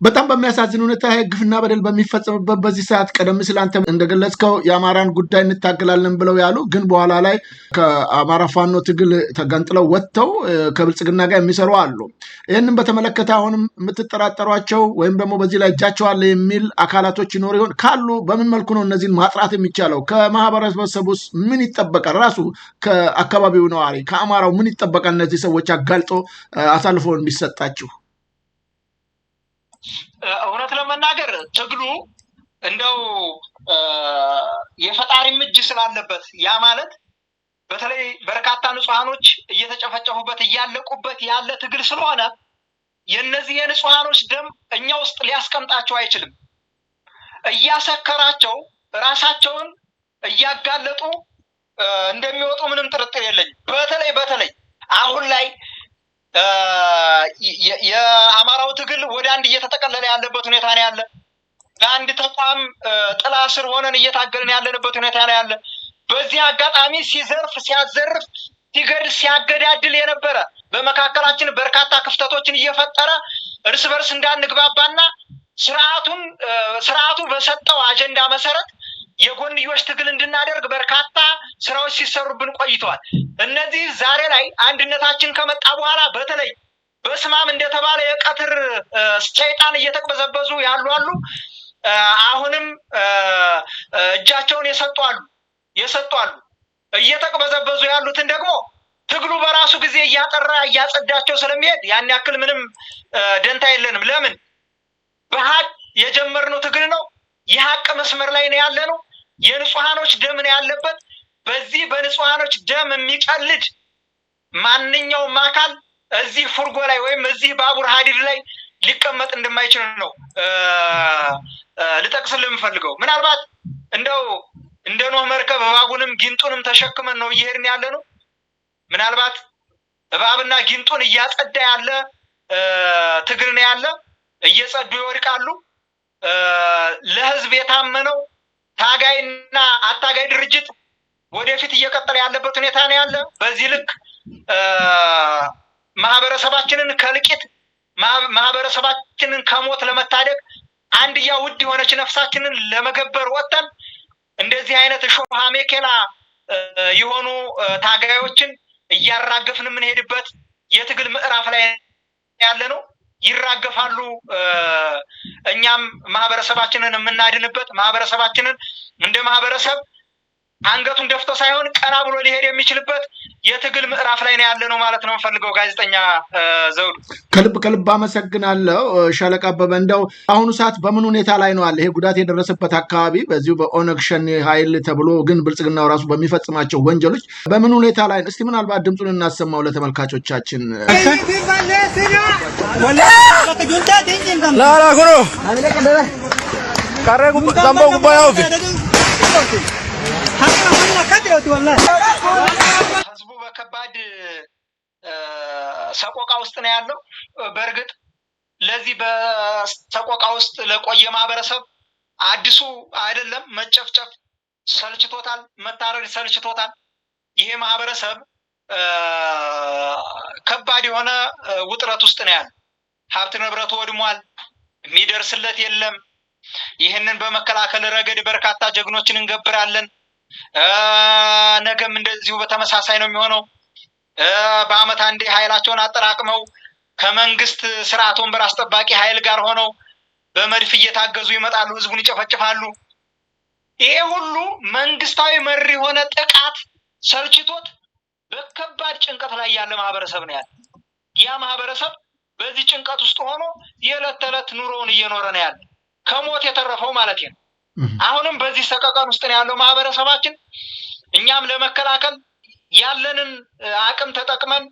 በጣም በሚያሳዝን ሁኔታ ግፍና በደል በሚፈጸምበት በዚህ ሰዓት ቀደም ሲል አንተ እንደገለጽከው የአማራን ጉዳይ እንታገላለን ብለው ያሉ ግን በኋላ ላይ ከአማራ ፋኖ ትግል ተገንጥለው ወጥተው ከብልጽግና ጋር የሚሰሩ አሉ። ይህንን በተመለከተ አሁንም የምትጠራጠሯቸው ወይም ደግሞ በዚህ ላይ እጃቸው አለ የሚል አካላቶች ይኖሩ ይሆን? ካሉ በምን መልኩ ነው እነዚህን ማጥራት የሚቻለው? ከማህበረሰቡስ ምን ይጠበቃል? ራሱ ከአካባቢው ነዋሪ ከአማራው ምን ይጠበቃል? እነዚህ ሰዎች አጋልጦ አሳልፎ እንዲሰጣችሁ። እውነት ለመናገር ትግሉ እንደው የፈጣሪ እጅ ስላለበት ያ ማለት በተለይ በርካታ ንጹሃኖች እየተጨፈጨፉበት እያለቁበት ያለ ትግል ስለሆነ የነዚህ የንጹሃኖች ደም እኛ ውስጥ ሊያስቀምጣቸው አይችልም። እያሰከራቸው ራሳቸውን እያጋለጡ እንደሚወጡ ምንም ጥርጥር የለኝም። በተለይ አሁን ላይ የአማራው ትግል ወደ አንድ እየተጠቀለለ ያለበት ሁኔታ ነው ያለ። በአንድ ተቋም ጥላ ስር ሆነን እየታገልን ያለንበት ሁኔታ ነው ያለ። በዚህ አጋጣሚ ሲዘርፍ፣ ሲያዘርፍ፣ ሲገድል፣ ሲያገዳድል የነበረ በመካከላችን በርካታ ክፍተቶችን እየፈጠረ እርስ በርስ እንዳንግባባና ስርዓቱ በሰጠው አጀንዳ መሰረት የጎንዮሽ ትግል እንድናደርግ በርካታ ስራዎች ሲሰሩብን ቆይተዋል። እነዚህ ዛሬ ላይ አንድነታችን ከመጣ በኋላ በተለይ በስማም እንደተባለ የቀትር ሰይጣን እየተቅበዘበዙ ያሉ አሉ። አሁንም እጃቸውን የሰጡ አሉ። እየተቅበዘበዙ ያሉትን ደግሞ ትግሉ በራሱ ጊዜ እያጠራ እያጸዳቸው ስለሚሄድ ያን ያክል ምንም ደንታ የለንም። ለምን? በሀቅ የጀመርነው ትግል ነው። የሀቅ መስመር ላይ ነው ያለነው። የንጹሃኖች ደም ነው ያለበት። በዚህ በንጹሃኖች ደም የሚቀልድ ማንኛውም አካል እዚህ ፉርጎ ላይ ወይም እዚህ ባቡር ሀዲድ ላይ ሊቀመጥ እንደማይችል ነው ልጠቅስልህ የምፈልገው። ምናልባት እንደው እንደ ኖህ መርከብ እባቡንም ጊንጡንም ተሸክመን ነው እየሄድን ያለ ነው። ምናልባት እባብና ጊንጡን እያጸዳ ያለ ትግል ነው ያለ። እየጸዱ ይወድቃሉ። ለህዝብ የታመነው ታጋይና አታጋይ ድርጅት ወደፊት እየቀጠለ ያለበት ሁኔታ ነው ያለ። በዚህ ልክ ማህበረሰባችንን ከልቂት ማህበረሰባችንን ከሞት ለመታደግ አንድያ ውድ የሆነች ነፍሳችንን ለመገበር ወጥተን እንደዚህ አይነት እሾህ አሜኬላ የሆኑ ታጋዮችን እያራገፍን የምንሄድበት የትግል ምዕራፍ ላይ ያለ ነው። ይራገፋሉ። እኛም ማህበረሰባችንን የምናድንበት ማህበረሰባችንን እንደ ማህበረሰብ አንገቱን ደፍቶ ሳይሆን ቀና ብሎ ሊሄድ የሚችልበት የትግል ምዕራፍ ላይ ነው ያለ ነው ማለት ነው ፈልገው። ጋዜጠኛ ዘውዱ ከልብ አመሰግናለሁ። ሻለቃ አበበ እንደው አሁኑ ሰዓት በምን ሁኔታ ላይ ነው አለ ይሄ ጉዳት የደረሰበት አካባቢ በዚሁ በኦነግ ሸኔ ኃይል ተብሎ ግን ብልጽግናው ራሱ በሚፈጽማቸው ወንጀሎች በምን ሁኔታ ላይ ነው? እስቲ ምናልባት ድምፁን እናሰማው ለተመልካቾቻችን። ህዝቡ በከባድ ሰቆቃ ውስጥ ነው ያለው። በእርግጥ ለዚህ በሰቆቃ ውስጥ ለቆየ ማህበረሰብ አዲሱ አይደለም። መጨፍጨፍ ሰልችቶታል፣ መታረድ ሰልችቶታል። ይሄ ማህበረሰብ ከባድ የሆነ ውጥረት ውስጥ ነው ያለው። ሀብት ንብረቱ ወድሟል፣ የሚደርስለት የለም። ይህንን በመከላከል ረገድ በርካታ ጀግኖችን እንገብራለን። ነገም እንደዚሁ በተመሳሳይ ነው የሚሆነው። በአመት አንዴ ኃይላቸውን አጠራቅመው ከመንግስት ስርዓት ወንበር አስጠባቂ ኃይል ጋር ሆነው በመድፍ እየታገዙ ይመጣሉ፣ ህዝቡን ይጨፈጭፋሉ። ይሄ ሁሉ መንግስታዊ መሪ የሆነ ጥቃት ሰልችቶት በከባድ ጭንቀት ላይ ያለ ማህበረሰብ ነው ያለ። ያ ማህበረሰብ በዚህ ጭንቀት ውስጥ ሆኖ የዕለት ተዕለት ኑሮውን እየኖረ ነው ያለ፣ ከሞት የተረፈው ማለት ነው። አሁንም በዚህ ሰቀቀን ውስጥ ነው ያለው ማህበረሰባችን። እኛም ለመከላከል ያለንን አቅም ተጠቅመን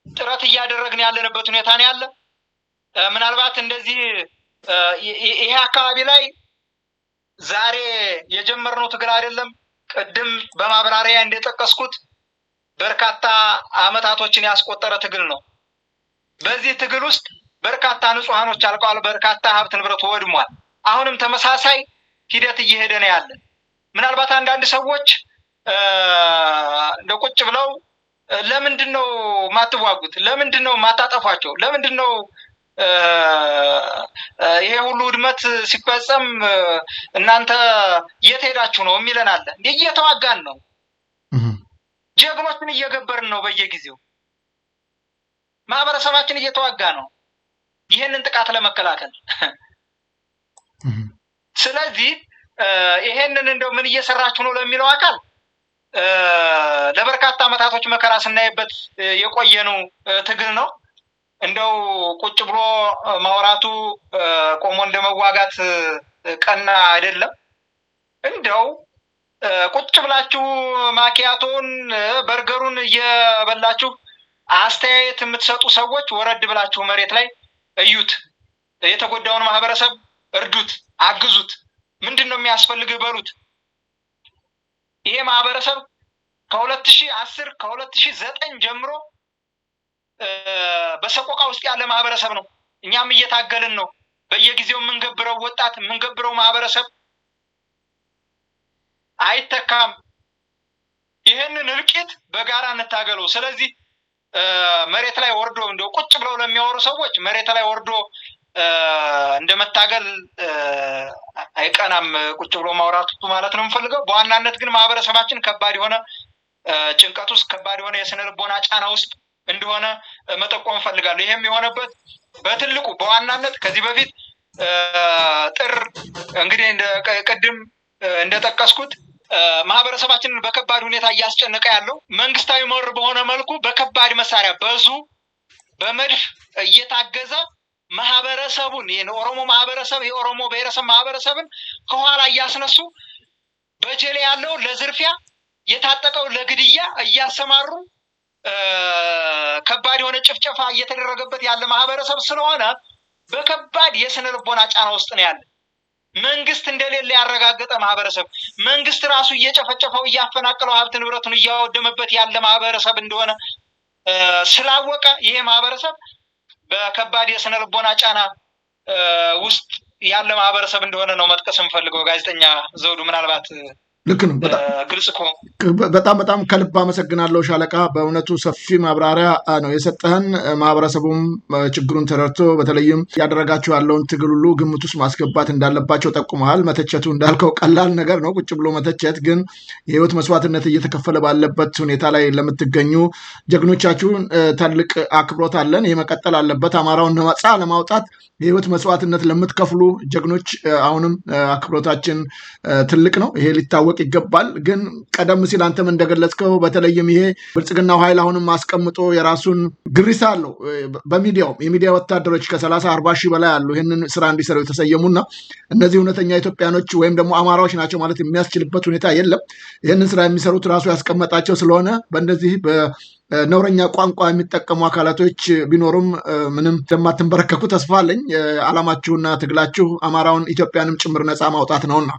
ጥረት እያደረግን ያለንበት ሁኔታ ነው ያለ። ምናልባት እንደዚህ ይሄ አካባቢ ላይ ዛሬ የጀመርነው ትግል አይደለም። ቅድም በማብራሪያ እንደጠቀስኩት በርካታ አመታቶችን ያስቆጠረ ትግል ነው። በዚህ ትግል ውስጥ በርካታ ንጹሃኖች አልቀዋል፣ በርካታ ሀብት ንብረት ወድሟል። አሁንም ተመሳሳይ ሂደት እየሄደ ነው ያለ። ምናልባት አንዳንድ ሰዎች ለቁጭ ብለው ለምንድን ነው ማትዋጉት? ለምንድን ነው ማታጠፏቸው? ለምንድን ነው ይሄ ሁሉ ውድመት ሲፈጸም እናንተ የት ሄዳችሁ ነው የሚለን አለ። እንዴ እየተዋጋን ነው፣ ጀግኖችን እየገበርን ነው። በየጊዜው ማህበረሰባችን እየተዋጋ ነው ይህንን ጥቃት ለመከላከል። ስለዚህ ይሄንን እንደው ምን እየሰራችሁ ነው ለሚለው አካል ለበርካታ አመታቶች መከራ ስናይበት የቆየነው ትግል ነው። እንደው ቁጭ ብሎ ማውራቱ ቆሞ እንደመዋጋት ቀና አይደለም። እንደው ቁጭ ብላችሁ ማኪያቶን በርገሩን እየበላችሁ አስተያየት የምትሰጡ ሰዎች ወረድ ብላችሁ መሬት ላይ እዩት። የተጎዳውን ማህበረሰብ እርዱት፣ አግዙት። ምንድን ነው የሚያስፈልግህ በሉት። ይሄ ማህበረሰብ ከ2010 ከ2009 ጀምሮ በሰቆቃ ውስጥ ያለ ማህበረሰብ ነው። እኛም እየታገልን ነው። በየጊዜው የምንገብረው ወጣት የምንገብረው ማህበረሰብ አይተካም። ይህንን እልቂት በጋራ እንታገለው። ስለዚህ መሬት ላይ ወርዶ እንደው ቁጭ ብለው ለሚያወሩ ሰዎች መሬት ላይ ወርዶ እንደመታገል አይቀናም ቁጭ ብሎ ማውራቱ ማለት ነው የምፈልገው። በዋናነት ግን ማህበረሰባችን ከባድ የሆነ ጭንቀት ውስጥ ከባድ የሆነ የስነ ልቦና ጫና ውስጥ እንደሆነ መጠቆም ፈልጋለሁ። ይሄም የሆነበት በትልቁ በዋናነት ከዚህ በፊት ጥር እንግዲህ ቅድም እንደጠቀስኩት ማህበረሰባችንን በከባድ ሁኔታ እያስጨነቀ ያለው መንግስታዊ መር በሆነ መልኩ በከባድ መሳሪያ በዙ በመድፍ እየታገዘ ማህበረሰቡን የኦሮሞ ማህበረሰብ የኦሮሞ ብሔረሰብ ማህበረሰብን ከኋላ እያስነሱ በጀሌ ያለው ለዝርፊያ የታጠቀው ለግድያ እያሰማሩ ከባድ የሆነ ጭፍጨፋ እየተደረገበት ያለ ማህበረሰብ ስለሆነ በከባድ የስነ ልቦና ጫና ውስጥ ነው ያለ። መንግስት እንደሌለ ያረጋገጠ ማህበረሰብ፣ መንግስት ራሱ እየጨፈጨፈው እያፈናቀለው ሀብት ንብረቱን እያወደመበት ያለ ማህበረሰብ እንደሆነ ስላወቀ ይሄ ማህበረሰብ በከባድ የስነ ልቦና ጫና ውስጥ ያለ ማህበረሰብ እንደሆነ ነው መጥቀስ የምፈልገው። ጋዜጠኛ ዘውዱ ምናልባት ልክ ነው። በጣም ከልብ አመሰግናለሁ ሻለቃ። በእውነቱ ሰፊ ማብራሪያ ነው የሰጠህን። ማህበረሰቡም ችግሩን ተረድቶ በተለይም ያደረጋቸው ያለውን ትግል ሁሉ ግምት ውስጥ ማስገባት እንዳለባቸው ጠቁመሃል። መተቸቱ እንዳልከው ቀላል ነገር ነው፣ ቁጭ ብሎ መተቸት። ግን የህይወት መስዋዕትነት እየተከፈለ ባለበት ሁኔታ ላይ ለምትገኙ ጀግኖቻችሁን ትልቅ አክብሮት አለን። ይህ መቀጠል አለበት። አማራውን ነፃ ለማውጣት የህይወት መስዋዕትነት ለምትከፍሉ ጀግኖች አሁንም አክብሮታችን ትልቅ ነው። ይሄ ሊታወቅ ይገባል። ግን ቀደም ሲል አንተም እንደገለጽከው በተለይም ይሄ ብልጽግናው ኃይል አሁንም አስቀምጦ የራሱን ግሪሳ አለው። በሚዲያውም የሚዲያ ወታደሮች ከ30-40 ሺህ በላይ አሉ ይህንን ስራ እንዲሰሩ የተሰየሙና እነዚህ እውነተኛ ኢትዮጵያኖች ወይም ደግሞ አማራዎች ናቸው ማለት የሚያስችልበት ሁኔታ የለም። ይህንን ስራ የሚሰሩት ራሱ ያስቀመጣቸው ስለሆነ በእንደዚህ ነውረኛ ቋንቋ የሚጠቀሙ አካላቶች ቢኖሩም ምንም እንደማትንበረከኩ ተስፋ አለኝ። ዓላማችሁና ትግላችሁ አማራውን ኢትዮጵያንም ጭምር ነፃ ማውጣት ነውና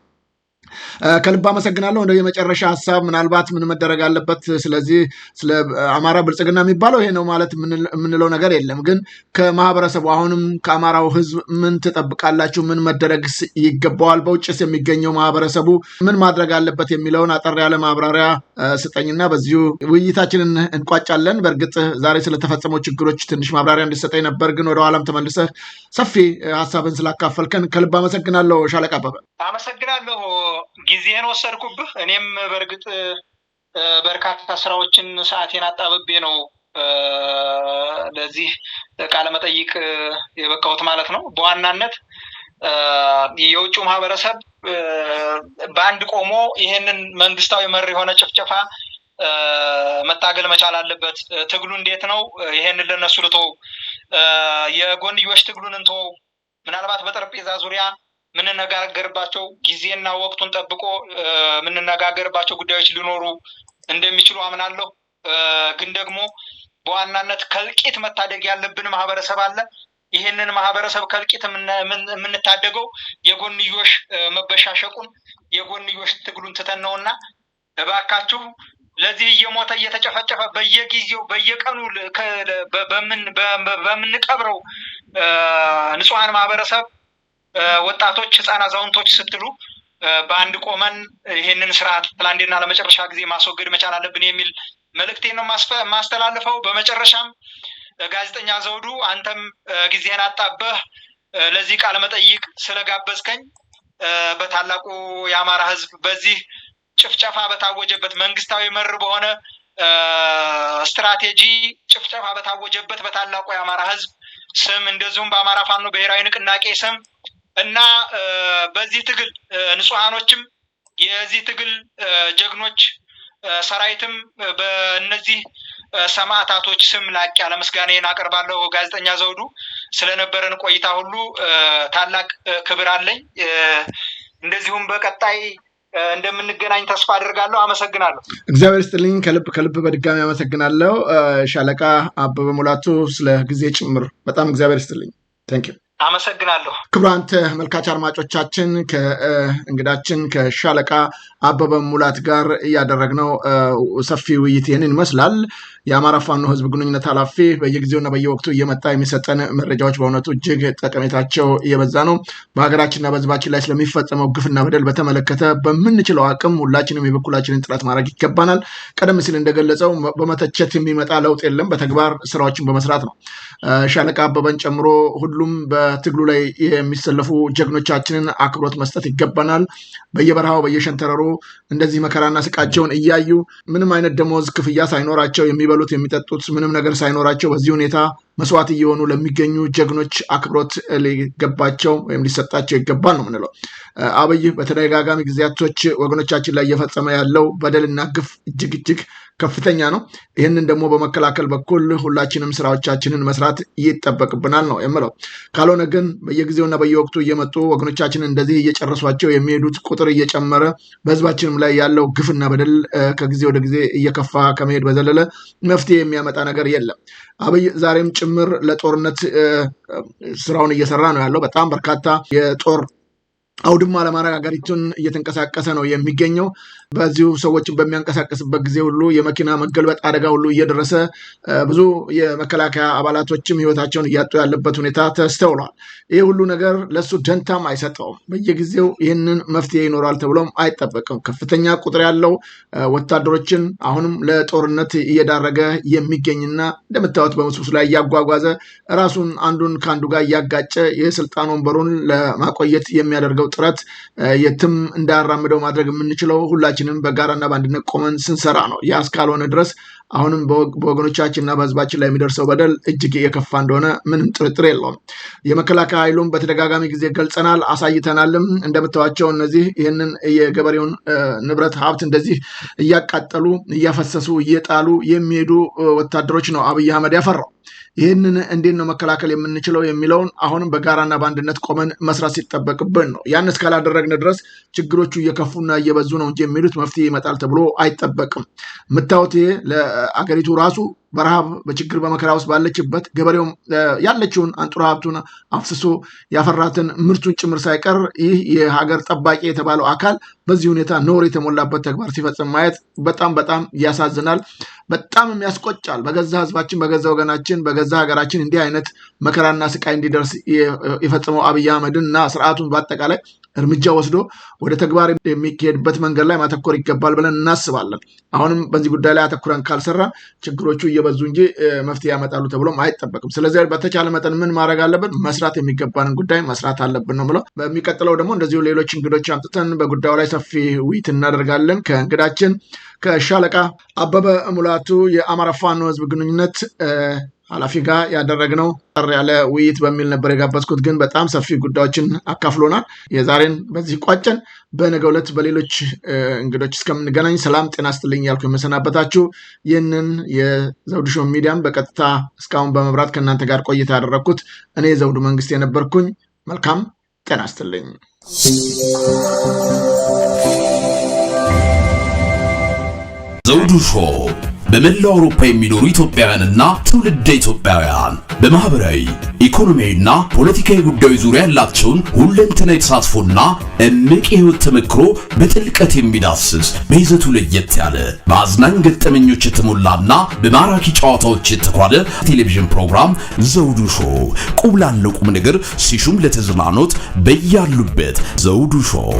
ከልብ አመሰግናለሁ። እንደው የመጨረሻ ሀሳብ ምናልባት ምን መደረግ አለበት? ስለዚህ ስለ አማራ ብልጽግና የሚባለው ይሄ ነው ማለት የምንለው ነገር የለም። ግን ከማህበረሰቡ አሁንም ከአማራው ህዝብ ምን ትጠብቃላችሁ? ምን መደረግ ይገባዋል? በውጭስ የሚገኘው ማህበረሰቡ ምን ማድረግ አለበት የሚለውን አጠር ያለ ማብራሪያ ስጠኝና በዚሁ ውይይታችንን እንቋጫለን። በእርግጥ ዛሬ ስለተፈጸመው ችግሮች ትንሽ ማብራሪያ እንድሰጠኝ ነበር፣ ግን ወደ ኋላም ተመልሰህ ሰፊ ሀሳብን ስላካፈልከን ከልብ አመሰግናለሁ ሻለቃ አበበ። አመሰግናለሁ። ጊዜህን ወሰድኩብህ። እኔም በእርግጥ በርካታ ስራዎችን ሰዓቴን አጣብቤ ነው ለዚህ ቃለ መጠይቅ የበቃሁት ማለት ነው። በዋናነት የውጭ ማህበረሰብ በአንድ ቆሞ ይሄንን መንግስታዊ መር የሆነ ጭፍጨፋ መታገል መቻል አለበት። ትግሉ እንዴት ነው? ይሄንን ለነሱ ልተው፣ የጎንዮሽ ትግሉን እንተው። ምናልባት በጠረጴዛ ዙሪያ ምንነጋገርባቸው ጊዜና ወቅቱን ጠብቆ ምንነጋገርባቸው ጉዳዮች ሊኖሩ እንደሚችሉ አምናለሁ። ግን ደግሞ በዋናነት ከልቂት መታደግ ያለብን ማህበረሰብ አለ። ይህንን ማህበረሰብ ከልቂት የምንታደገው የጎንዮሽ መበሻሸቁን የጎንዮሽ ትግሉን ትተን ነውና እባካችሁ ለዚህ እየሞተ እየተጨፈጨፈ በየጊዜው በየቀኑ በምንቀብረው ንጹሃን ማህበረሰብ ወጣቶች፣ ህፃናት፣ አዛውንቶች ስትሉ በአንድ ቆመን ይሄንን ስርዓት ለአንዴና ለመጨረሻ ጊዜ ማስወገድ መቻል አለብን የሚል መልእክቴን ነው ማስተላልፈው። በመጨረሻም ጋዜጠኛ ዘውዱ አንተም ጊዜህን አጣበህ ለዚህ ቃለ መጠይቅ ስለጋበዝከኝ በታላቁ የአማራ ህዝብ በዚህ ጭፍጨፋ በታወጀበት መንግስታዊ መር በሆነ ስትራቴጂ ጭፍጨፋ በታወጀበት በታላቁ የአማራ ህዝብ ስም እንደዚሁም በአማራ ፋኖ ብሔራዊ ንቅናቄ ስም እና በዚህ ትግል ንጹሃኖችም የዚህ ትግል ጀግኖች ሰራዊትም በእነዚህ ሰማዕታቶች ስም ላቅ ያለ ምስጋናዬን አቀርባለሁ። ጋዜጠኛ ዘውዱ ስለነበረን ቆይታ ሁሉ ታላቅ ክብር አለኝ። እንደዚሁም በቀጣይ እንደምንገናኝ ተስፋ አድርጋለሁ። አመሰግናለሁ። እግዚአብሔር ይስጥልኝ። ከልብ በድጋሚ አመሰግናለሁ ሻለቃ አበበ ሙላቱ ስለ ጊዜ ጭምር በጣም እግዚአብሔር ይስጥልኝ። ታንኪዩ። አመሰግናለሁ። ክቡራን ተመልካች አድማጮቻችን ከእንግዳችን ከሻለቃ አበበ ሙላት ጋር እያደረግነው ሰፊ ውይይት ይህንን ይመስላል። የአማራ ፋኖ ህዝብ ግንኙነት ኃላፊ በየጊዜውና በየወቅቱ እየመጣ የሚሰጠን መረጃዎች በእውነቱ እጅግ ጠቀሜታቸው እየበዛ ነው። በሀገራችንና በህዝባችን ላይ ስለሚፈጸመው ግፍና በደል በተመለከተ በምንችለው አቅም ሁላችንም የበኩላችንን ጥረት ማድረግ ይገባናል። ቀደም ሲል እንደገለጸው በመተቸት የሚመጣ ለውጥ የለም፣ በተግባር ስራዎችን በመስራት ነው። ሻለቃ አበበን ጨምሮ ሁሉም በትግሉ ላይ የሚሰለፉ ጀግኖቻችንን አክብሮት መስጠት ይገባናል። በየበረሃው በየሸንተረሩ እንደዚህ መከራና ስቃቸውን እያዩ ምንም አይነት ደሞዝ ክፍያ ሳይኖራቸው የሚበሉት የሚጠጡት ምንም ነገር ሳይኖራቸው በዚህ ሁኔታ መስዋዕት እየሆኑ ለሚገኙ ጀግኖች አክብሮት ሊገባቸው ወይም ሊሰጣቸው ይገባል ነው ምንለው። አብይ በተደጋጋሚ ጊዜያቶች ወገኖቻችን ላይ እየፈጸመ ያለው በደልና ግፍ እጅግ ከፍተኛ ነው። ይህንን ደግሞ በመከላከል በኩል ሁላችንም ስራዎቻችንን መስራት ይጠበቅብናል ነው የምለው። ካልሆነ ግን በየጊዜውና በየወቅቱ እየመጡ ወገኖቻችንን እንደዚህ እየጨረሷቸው የሚሄዱት ቁጥር እየጨመረ በህዝባችንም ላይ ያለው ግፍና በደል ከጊዜ ወደ ጊዜ እየከፋ ከመሄድ በዘለለ መፍትሄ የሚያመጣ ነገር የለም። አብይ ዛሬም ጭምር ለጦርነት ስራውን እየሰራ ነው ያለው። በጣም በርካታ የጦር አውድማ ለማድረግ ሀገሪቱን እየተንቀሳቀሰ ነው የሚገኘው። በዚሁ ሰዎችን በሚያንቀሳቀስበት ጊዜ ሁሉ የመኪና መገልበጥ አደጋ ሁሉ እየደረሰ ብዙ የመከላከያ አባላቶችም ህይወታቸውን እያጡ ያለበት ሁኔታ ተስተውሏል። ይህ ሁሉ ነገር ለሱ ደንታም አይሰጠውም። በየጊዜው ይህንን መፍትሄ ይኖራል ተብሎም አይጠበቅም። ከፍተኛ ቁጥር ያለው ወታደሮችን አሁንም ለጦርነት እየዳረገ የሚገኝና እንደምታዩት በምስሉ ላይ እያጓጓዘ ራሱን አንዱን ከአንዱ ጋር እያጋጨ የስልጣን ወንበሩን ለማቆየት የሚያደርገው ጥረት የትም እንዳያራምደው ማድረግ የምንችለው ሁላችንም በጋራና በአንድነት ቆመን ስንሰራ ነው። ያ እስካልሆነ ድረስ አሁንም በወገኖቻችንና በህዝባችን ላይ የሚደርሰው በደል እጅግ እየከፋ እንደሆነ ምንም ጥርጥር የለውም። የመከላከያ ኃይሉን በተደጋጋሚ ጊዜ ገልጸናል፣ አሳይተናልም። እንደምታዋቸው እነዚህ ይህንን የገበሬውን ንብረት ሀብት እንደዚህ እያቃጠሉ እያፈሰሱ እየጣሉ የሚሄዱ ወታደሮች ነው አብይ አህመድ ያፈራው። ይህንን እንዴት ነው መከላከል የምንችለው የሚለውን አሁንም በጋራና በአንድነት ቆመን መስራት ሲጠበቅብን ነው። ያን እስካላደረግን ድረስ ችግሮቹ እየከፉና እየበዙ ነው እንጂ የሚሉት መፍትሄ ይመጣል ተብሎ አይጠበቅም። የምታዩት ለአገሪቱ ራሱ በረሃብ በችግር በመከራ ውስጥ ባለችበት ገበሬውም ያለችውን አንጡራ ሀብቱን አፍስሶ ያፈራትን ምርቱን ጭምር ሳይቀር ይህ የሀገር ጠባቂ የተባለው አካል በዚህ ሁኔታ ኖር የተሞላበት ተግባር ሲፈጽም ማየት በጣም በጣም ያሳዝናል፣ በጣም ያስቆጫል። በገዛ ህዝባችን፣ በገዛ ወገናችን፣ በገዛ ሀገራችን እንዲህ አይነት መከራና ስቃይ እንዲደርስ የፈጸመው አብይ አህመድን እና ስርዓቱን በአጠቃላይ እርምጃ ወስዶ ወደ ተግባር የሚካሄድበት መንገድ ላይ ማተኮር ይገባል ብለን እናስባለን። አሁንም በዚህ ጉዳይ ላይ አተኩረን ካልሰራን ችግሮቹ እየበዙ እንጂ መፍትሄ ያመጣሉ ተብሎም አይጠበቅም። ስለዚህ በተቻለ መጠን ምን ማድረግ አለብን? መስራት የሚገባንን ጉዳይ መስራት አለብን ነው ብለው። በሚቀጥለው ደግሞ እንደዚሁ ሌሎች እንግዶች አምጥተን በጉዳዩ ላይ ሰፊ ውይይት እናደርጋለን። ከእንግዳችን ከሻለቃ አበበ ሙላቱ የአማራ ፋኖ ህዝብ ግንኙነት ኃላፊ ጋር ያደረግነው ጠር ያለ ውይይት በሚል ነበር የጋበዝኩት፣ ግን በጣም ሰፊ ጉዳዮችን አካፍሎናል። የዛሬን በዚህ ቋጨን። በነገው ዕለት በሌሎች እንግዶች እስከምንገናኝ ሰላም ጤና ስትልኝ ያልኩ የመሰናበታችሁ ይህንን የዘውዱ ሾው ሚዲያን በቀጥታ እስካሁን በመብራት ከእናንተ ጋር ቆይታ ያደረግኩት እኔ ዘውዱ መንግስት የነበርኩኝ። መልካም ጤና ስትልኝ። ዘውዱ ሾው በመላው አውሮፓ የሚኖሩ ኢትዮጵያውያንና ትውልደ ኢትዮጵያውያን በማህበራዊ ኢኮኖሚያዊና ፖለቲካዊ ጉዳዮች ዙሪያ ያላቸውን ሁለንተናዊ ተሳትፎና እምቅ የህይወት ተመክሮ በጥልቀት የሚዳስስ በይዘቱ ለየት ያለ በአዝናኝ ገጠመኞች የተሞላና በማራኪ ጨዋታዎች የተኳለ ቴሌቪዥን ፕሮግራም ዘውዱ ሾው። ቁም ላለው ቁም ነገር ሲሹም ለተዝናኖት በያሉበት ዘውዱ ሾው።